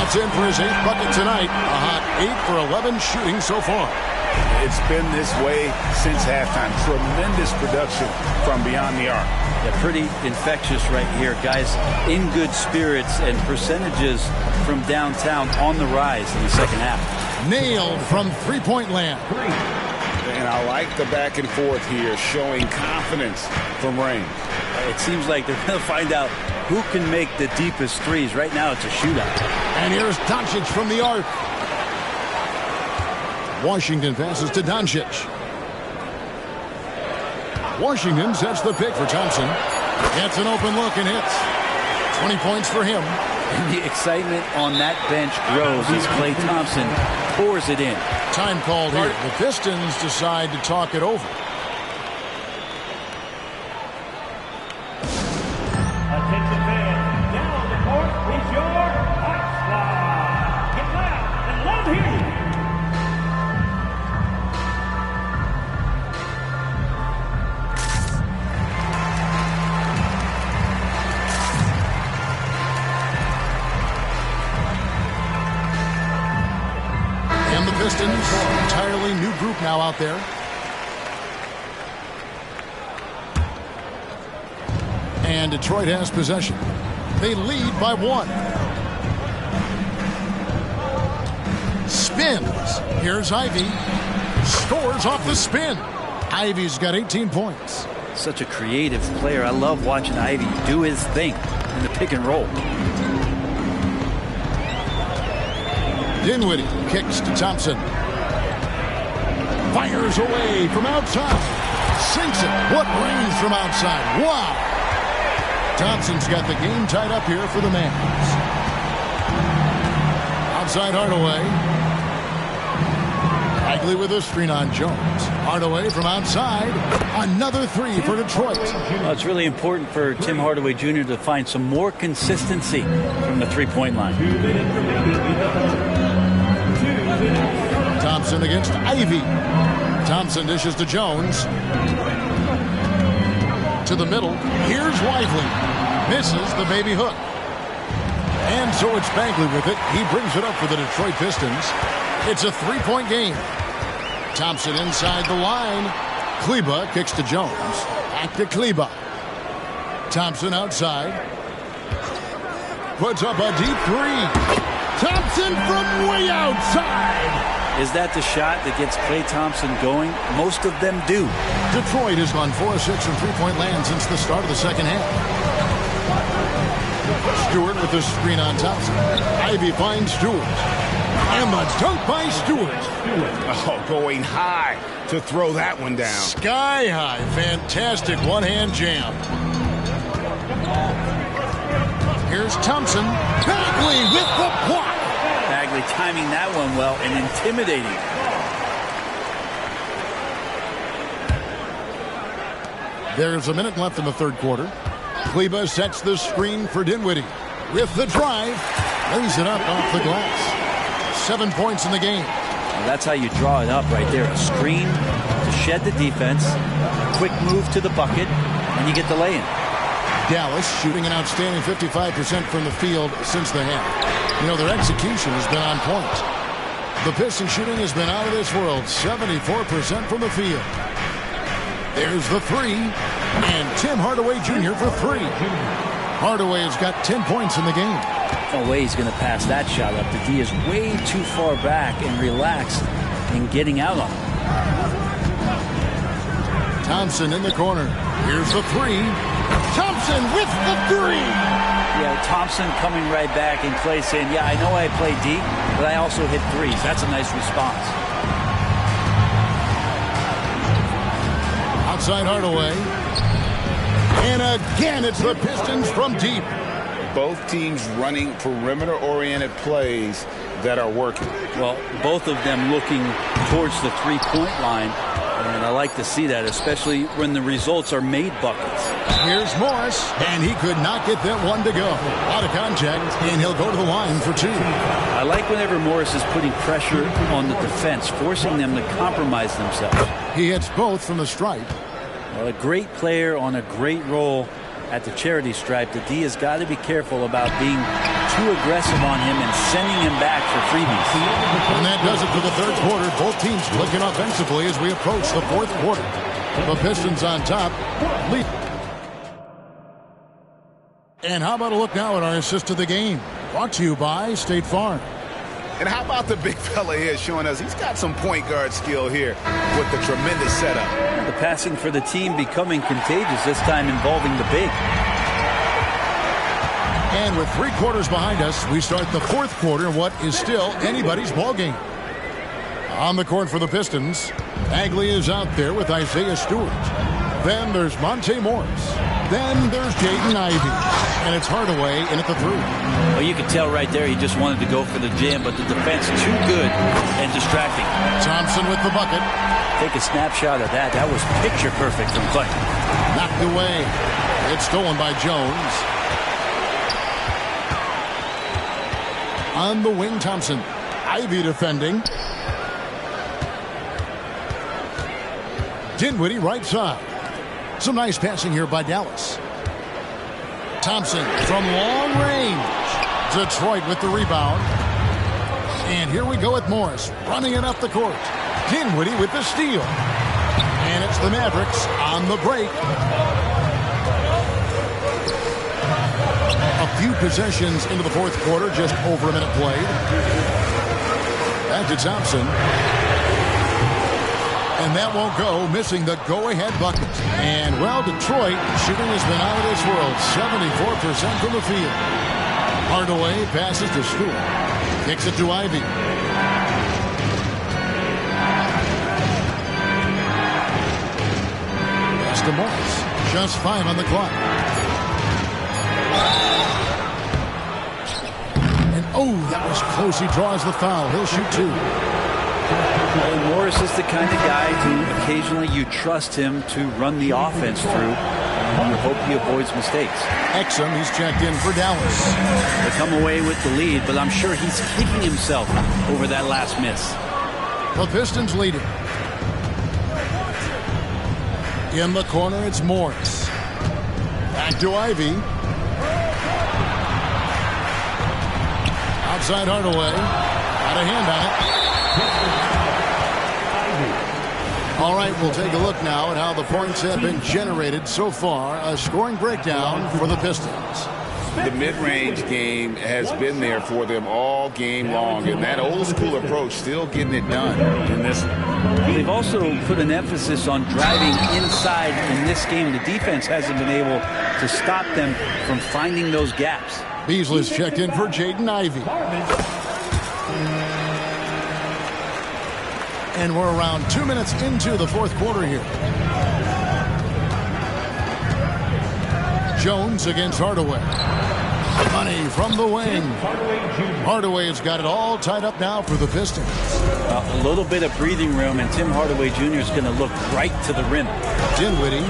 That's in for his 8th bucket tonight. A hot 8 for 11 shooting so far. It's been this way since halftime. Tremendous production from beyond the arc. Yeah, pretty infectious right here. Guys in good spirits, and percentages from downtown on the rise in the second half. Nailed from three-point land. And I like the back and forth here, showing confidence from range. It seems like they're going to find out who can make the deepest threes. Right now it's a shootout. And here's Doncic from the arc. Washington passes to Doncic. Washington sets the pick for Thompson. Gets an open look and hits. 20 points for him. And the excitement on that bench grows as Klay Thompson pours it in. Time called here. The Pistons decide to talk it over. Attention fans, now on the court is your Hot Squad. Get loud and let them hear you. And the Pistons, entirely new group now out there. And Detroit has possession. They lead by 1. Spins. Here's Ivy. Scores off the spin. Ivy's got 18 points. Such a creative player. I love watching Ivy do his thing in the pick and roll. Dinwiddie kicks to Thompson. Fires away from outside. Sinks it. What range from outside. Wow. Thompson's got the game tied up here for the Mavs. Outside Hardaway. Bagley with a screen on Jones. Hardaway from outside. Another 3 for Detroit. Well, it's really important for Tim Hardaway Jr. to find some more consistency from the three-point line. Thompson against Ivy. Thompson dishes to Jones. To the middle. Here's Lively. Misses the baby hook. And so it's Bagley with it. He brings it up for the Detroit Pistons. It's a 3-point game. Thompson inside the line. Kleba kicks to Jones. Back to Kleba. Thompson outside. Puts up a deep 3. Thompson from way outside. Is that the shot that gets Klay Thompson going? Most of them do. Detroit has gone 4 of 6 from three-point land since the start of the second half. Stewart with the screen on Thompson. Ivy finds Stewart. And the dunk by Stewart. Oh, going high to throw that one down. Sky high. Fantastic one-hand jam. Here's Thompson. Bagley with the block. Bagley timing that one well and intimidating. There's a minute left in the third quarter. Kleba sets the screen for Dinwiddie. With the drive, lays it up off the glass. 7 points in the game. Well, that's how you draw it up right there. A screen to shed the defense, a quick move to the bucket, and you get the lay-in. Dallas shooting an outstanding 55% from the field since the half. You know, their execution has been on point. The Piston shooting has been out of this world. 74% from the field. There's the 3. And Tim Hardaway Jr. for 3. Hardaway has got 10 points in the game. No way he's going to pass that shot up. The D is way too far back and relaxed in getting out on him. Thompson in the corner. Here's the 3. Thompson with the 3. Yeah, Thompson coming right back and Klay saying, yeah, I know I play D, but I also hit threes. That's a nice response. Outside Hardaway. And again, it's the Pistons from deep. Both teams running perimeter-oriented plays that are working. Well, both of them looking towards the three-point line. And I like to see that, especially when the results are made buckets. Here's Morris, and he could not get that one to go. Out of contact, and he'll go to the line for 2. I like whenever Morris is putting pressure on the defense, forcing them to compromise themselves. He hits both from the stripe. Well, a great player on a great role at the charity stripe. The D has got to be careful about being too aggressive on him and sending him back for freebies. And that does it for the third quarter. Both teams clicking offensively as we approach the fourth quarter. The Pistons on top. Lead. And how about a look now at our assist of the game? Brought to you by State Farm. And how about the big fella here showing us he's got some point guard skill here with the tremendous setup. The passing for the team becoming contagious, this time involving the big. And with 3 quarters behind us, we start the fourth quarter in what is still anybody's ball game. On the court for the Pistons, Bagley is out there with Isaiah Stewart. Then there's Monte Morris. Then there's Jaden Ivey. And it's Hardaway in at the 3. Well, you can tell right there he just wanted to go for the jam, but the defense too good and distracting. Thompson with the bucket. Take a snapshot of that. That was picture perfect from Clutch. Knocked away. It's stolen by Jones. On the wing, Thompson. Ivey defending. Dinwiddie right side. Some nice passing here by Dallas. Thompson from long range. Detroit with the rebound. And here we go with Morris running it up the court. Dinwiddie with the steal. And it's the Mavericks on the break. A few possessions into the fourth quarter, just over a minute played. Back to Thompson. And that won't go, missing the go-ahead bucket. And, well, Detroit shooting has been out of this world. 74% from the field. Hardaway passes to Stewart. Kicks it to Ivey. Pass to Morris. Just 5 on the clock. And, oh, that was close. He draws the foul. He'll shoot 2. Well, Morris is the kind of guy who occasionally you trust him to run the offense through, and you hope he avoids mistakes. Exum, he's checked in for Dallas. They come away with the lead, but I'm sure he's kicking himself over that last miss. The Pistons lead it. In the corner, it's Morris. Back to Ivey. Outside Hardaway. Got a hand on it. All right, we'll take a look now at how the points have been generated so far. A scoring breakdown for the Pistons. The mid-range game has been there for them all game long, and that old-school approach still getting it done in this one. They've also put an emphasis on driving inside in this game. The defense hasn't been able to stop them from finding those gaps. Beasley's checked in for Jaden Ivey. And we're around 2 minutes into the fourth quarter here. Jones against Hardaway. Money from the wing. Hardaway's got it all tied up now for the Pistons. A little bit of breathing room, and Tim Hardaway Jr. is going to look right to the rim. Dinwiddie.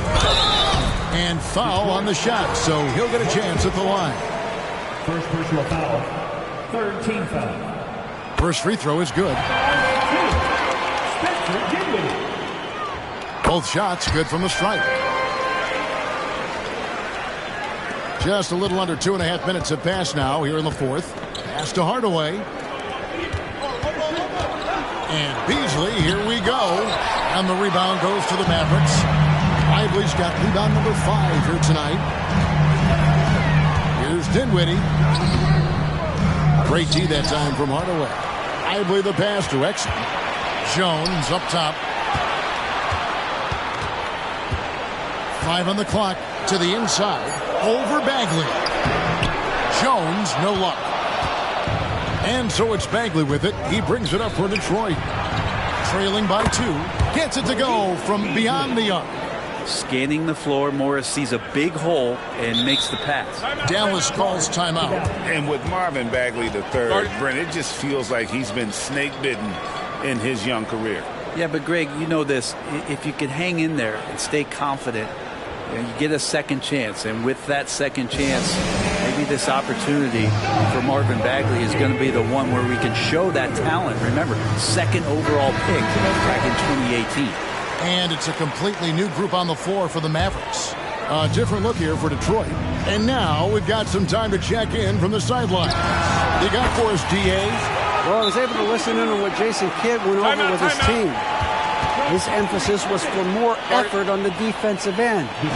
And foul on the shot, so he'll get a chance at the line. First personal foul. Third team foul. First free throw is good. Both shots good from the stripe. Just a little under 2.5 minutes have passed now here in the fourth. Pass to Hardaway. And Beasley, here we go. And the rebound goes to the Mavericks. Ively's got rebound number 5 here tonight. Here's Dinwiddie. Great D that time from Hardaway. Ively the pass to Exum. Jones up top. 5 on the clock to the inside. Over Bagley. Jones, no luck. And so it's Bagley with it. He brings it up for Detroit. Trailing by 2. Gets it to go from beyond the arc. Scanning the floor, Morris sees a big hole and makes the pass. Dallas calls timeout. And with Marvin Bagley III, Brent, it just feels like he's been snake bitten in his young career. Yeah, but Greg, you know this. If you could hang in there and stay confident, you get a second chance. And with that second chance, maybe this opportunity for Marvin Bagley is going to be the one where we can show that talent. Remember, second overall pick back in 2018. And it's a completely new group on the floor for the Mavericks. A different look here for Detroit. And now we've got some time to check in from the sideline. You got for us, D.A.? Well, I was able to listen in on what Jason Kidd went over with his team. His emphasis was for more effort on the defensive end. He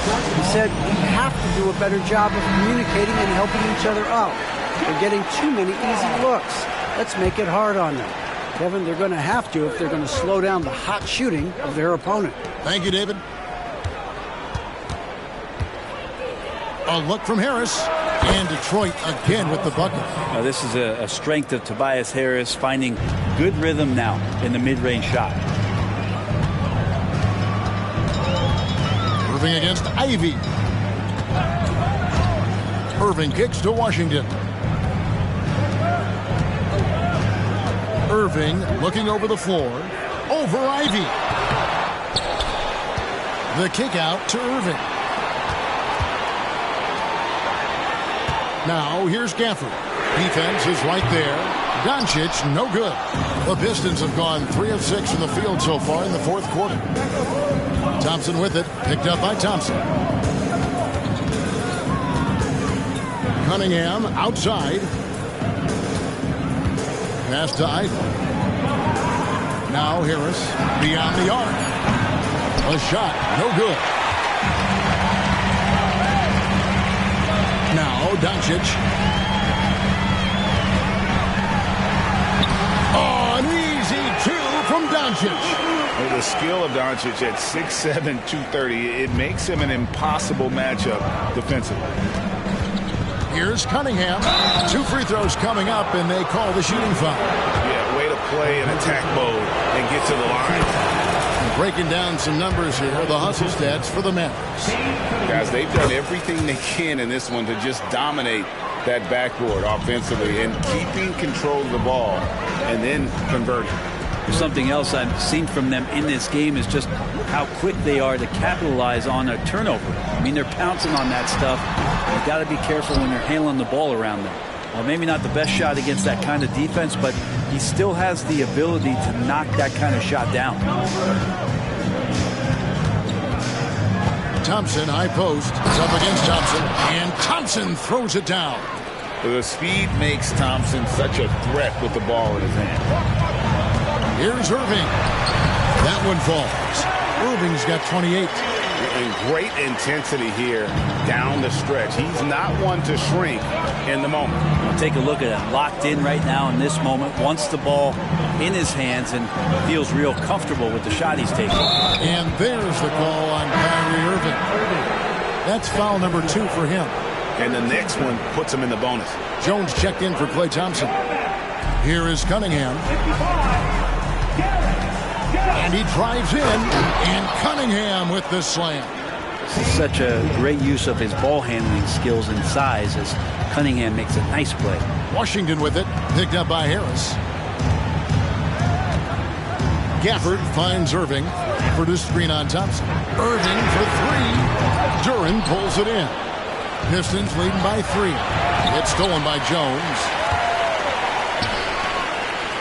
said we have to do a better job of communicating and helping each other out. They're getting too many easy looks. Let's make it hard on them. Kevin, they're going to have to if they're going to slow down the hot shooting of their opponent. Thank you, David. A look from Harris. And Detroit again with the bucket. Now, this is a strength of Tobias Harris, finding good rhythm now in the mid-range shot. Irving against Ivy. Irving kicks to Washington. Irving looking over the floor. Over Ivy. The kick out to Irving. Now here's Gafford. Defense is right there. Doncic, no good. The Pistons have gone 3 of 6 from the field so far in the fourth quarter. Thompson with it. Picked up by Thompson. Cunningham outside. Pass to Ivy. Now Harris beyond the arc. A shot, no good. Now Doncic. Oh, an easy 2 from Doncic. With the skill of Doncic at 6'7", 230, it makes him an impossible matchup defensively. Here's Cunningham. 2 free throws coming up, and they call the shooting foul. Yeah, way to play in attack mode and get to the line. Breaking down some numbers here, the hustle stats for the Mavericks. Guys, they've done everything they can in this one to just dominate that backboard offensively and keeping control of the ball and then converting. Something else I've seen from them in this game is just how quick they are to capitalize on a turnover. I mean, they're pouncing on that stuff. You've got to be careful when you're handling the ball around them. Well, maybe not the best shot against that kind of defense, but he still has the ability to knock that kind of shot down. Thompson, high post. It's up against Thompson, and Thompson throws it down. The speed makes Thompson such a threat with the ball in his hand. Here's Irving. That one falls. Irving's got 28. And great intensity here down the stretch. He's not one to shrink in the moment. Take a look at it. Locked in right now in this moment. Wants the ball in his hands and feels real comfortable with the shot he's taking. And there's the call on Kyrie Irving. That's foul number 2 for him. And the next one puts him in the bonus. Jones checked in for Klay Thompson. Here is Cunningham. And he drives in, and Cunningham with the slam. This is such a great use of his ball handling skills and size as Cunningham makes a nice play. Washington with it, picked up by Harris. Gafford finds Irving for the screen on Thompson. Irving for 3. Duran pulls it in. Pistons leading by 3. It's stolen by Jones.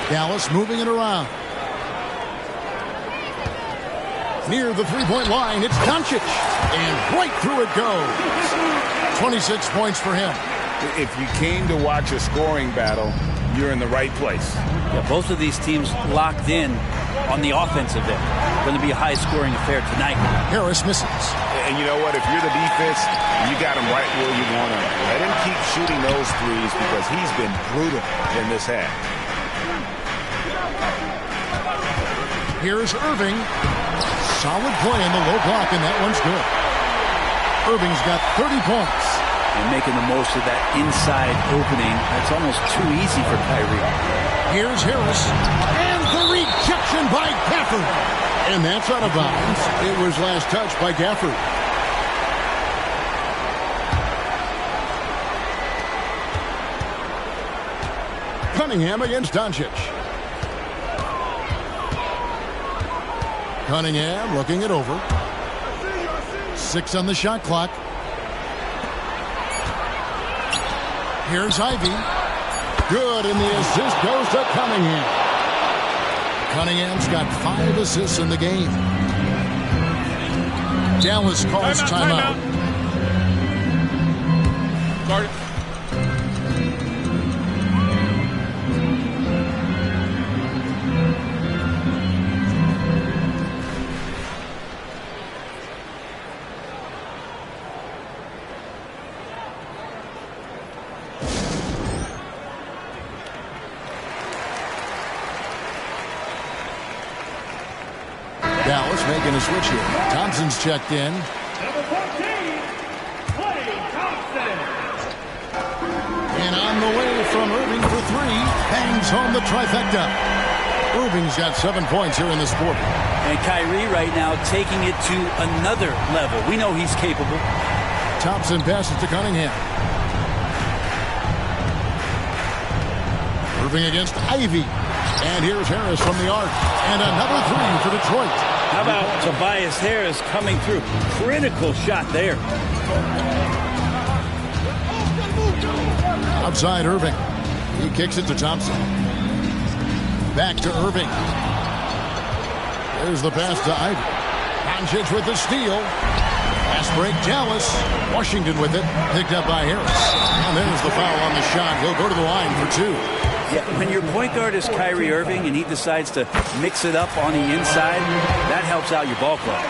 Dallas moving it around. Near the three-point line, it's Doncic. And right through it goes. 26 points for him. If you came to watch a scoring battle, you're in the right place. Yeah, both of these teams locked in on the offensive end. Going to be a high-scoring affair tonight. Harris misses. And you know what? If you're the defense, you got him right where you want him. Let him keep shooting those threes because he's been brutal in this half. Here's Irving. Solid play in the low block, and that one's good. Irving's got 30 points. And making the most of that inside opening. That's almost too easy for Kyrie. Here's Harris. And the rejection by Gafford. And that's out of bounds. It was last touched by Gafford. Cunningham against Doncic. Cunningham looking it over. 6 on the shot clock. Here's Ivy. Good, and the assist goes to Cunningham. Cunningham's got 5 assists in the game. Dallas calls timeout. Start it. Dallas making a switch here. Thompson's checked in. Number 14, Klay Thompson. On the way from Irving for three. Bangs home the trifecta. Irving's got 7 points here in this quarter. And Kyrie right now taking it to another level. We know he's capable. Thompson passes to Cunningham. Irving against Ivy. And here's Harris from the arc. And another three for Detroit. How about Tobias Harris coming through? Critical shot there. Outside Irving. He kicks it to Thompson. Back to Irving. There's the pass to Ivy. Doncic with the steal. Pass break, Dallas. Washington with it. Picked up by Harris. And there's the foul on the shot. He'll go to the line for two. Yeah, when your point guard is Kyrie Irving and he decides to mix it up on the inside, that helps out your ball club.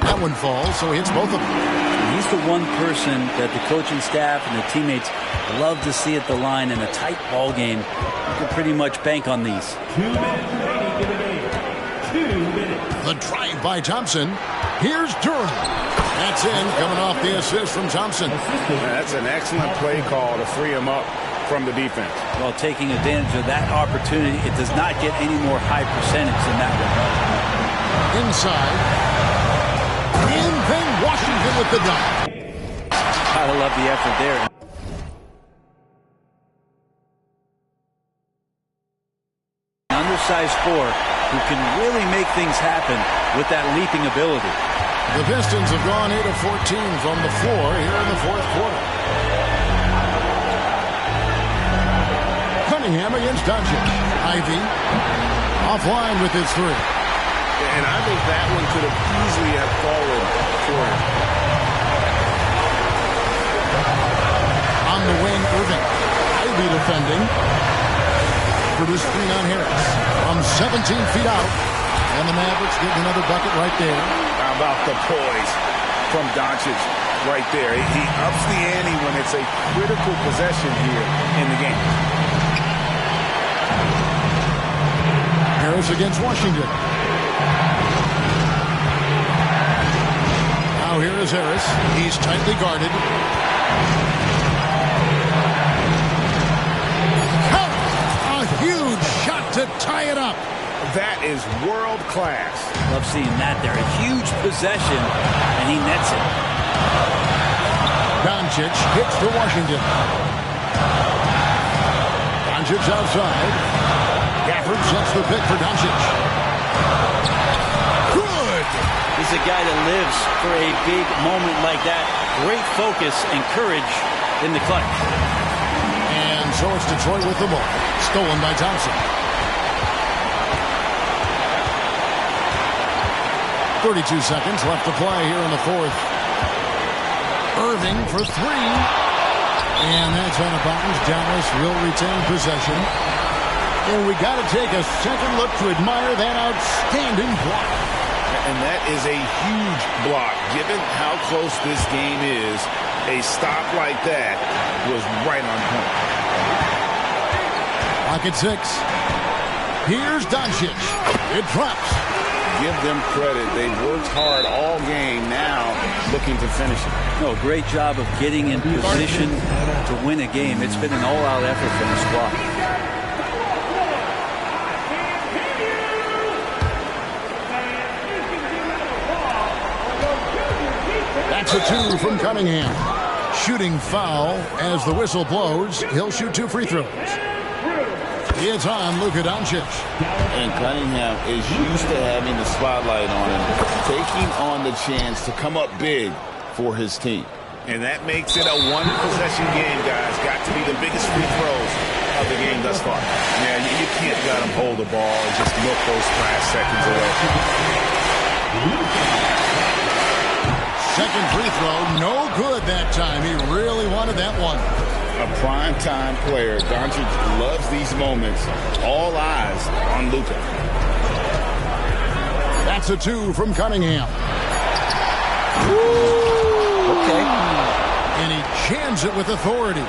That one falls, so he hits both of them. He's the one person that the coaching staff and the teammates love to see at the line in a tight ball game. You can pretty much bank on these. 2 minutes remaining in the game. 2 minutes. The drive by Thompson. Here's Durham. That's in, coming off the assist from Thompson. That's an excellent play call to free him up from the defense. Well, taking advantage of that opportunity, it does not get any more high percentage than that one. Inside. In then Washington with the dunk. Gotta love the effort there. Undersized four who can really make things happen with that leaping ability. The Pistons have gone 8 of 14 from the floor here in the fourth quarter. Cunningham against Doncic. Ivy offline with his three. And I think that one could have easily have fallen for him. On the wing, Irving. Ivy defending. Produced screen on Harris. From 17 feet out. And the Mavericks getting another bucket right there. How about the poise from Doncic right there? He ups the ante when it's a critical possession here in the game. Harris against Washington. Now here is Harris. He's tightly guarded. A huge shot to tie it up. That is world class. Love seeing that there. A huge possession, and he nets it. Doncic hits to Washington. Doncic outside. Gafford sets the pick for Doncic. Good! He's a guy that lives for a big moment like that. Great focus and courage in the clutch. And so it's Detroit with the ball. Stolen by Thompson. 32 seconds left to play here in the fourth. Irving for three. And that's out of bounds. Dallas will retain possession. And we got to take a second look to admire that outstanding block. And that is a huge block. Given how close this game is, a stop like that was right on point. Clock at 6. Here's Doncic. It drops. Give them credit. They've worked hard all game, now looking to finish it. No, great job of getting in position to win a game. It's been an all-out effort from the squad. That's a two from Cunningham. Shooting foul as the whistle blows. He'll shoot 2 free throws. It's on Luka Doncic. And Cunningham is used to having the spotlight on him, taking on the chance to come up big for his team. And that makes it a one-possession game, guys. Got to be the biggest free throws of the game thus far. Yeah, you can't let him hold the ball and just milk those last seconds away. Second free throw, no good that time. He really wanted that one. A prime-time player. Doncic loves these moments. All eyes on Luka. That's a two from Cunningham. Okay. And he jams it with authority.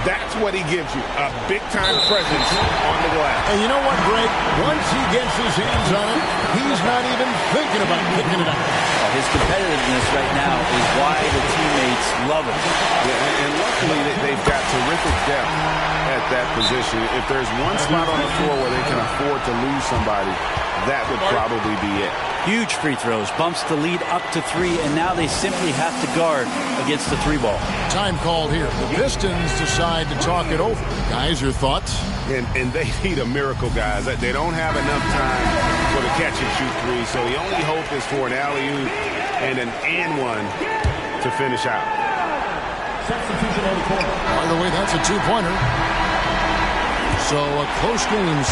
That's what he gives you, a big-time presence on the glass. And you know what, Greg? Once he gets his hands on it, he's not even thinking about kicking it out. His competitiveness right now is why the teammates love him. Yeah, and luckily they've got terrific depth at that position. If there's one spot on the floor where they can afford to lose somebody, that would probably be it. Huge free throws, bumps the lead up to 3, and now they simply have to guard against the 3 ball. Time called here. The Pistons decide to talk it over. Guys, your thoughts? And they need a miracle, guys. They don't have enough time for the catch-and-shoot 3, so the only hope is for an alley-oop and an and-one to finish out. By the way, that's a 2-pointer. So a close game.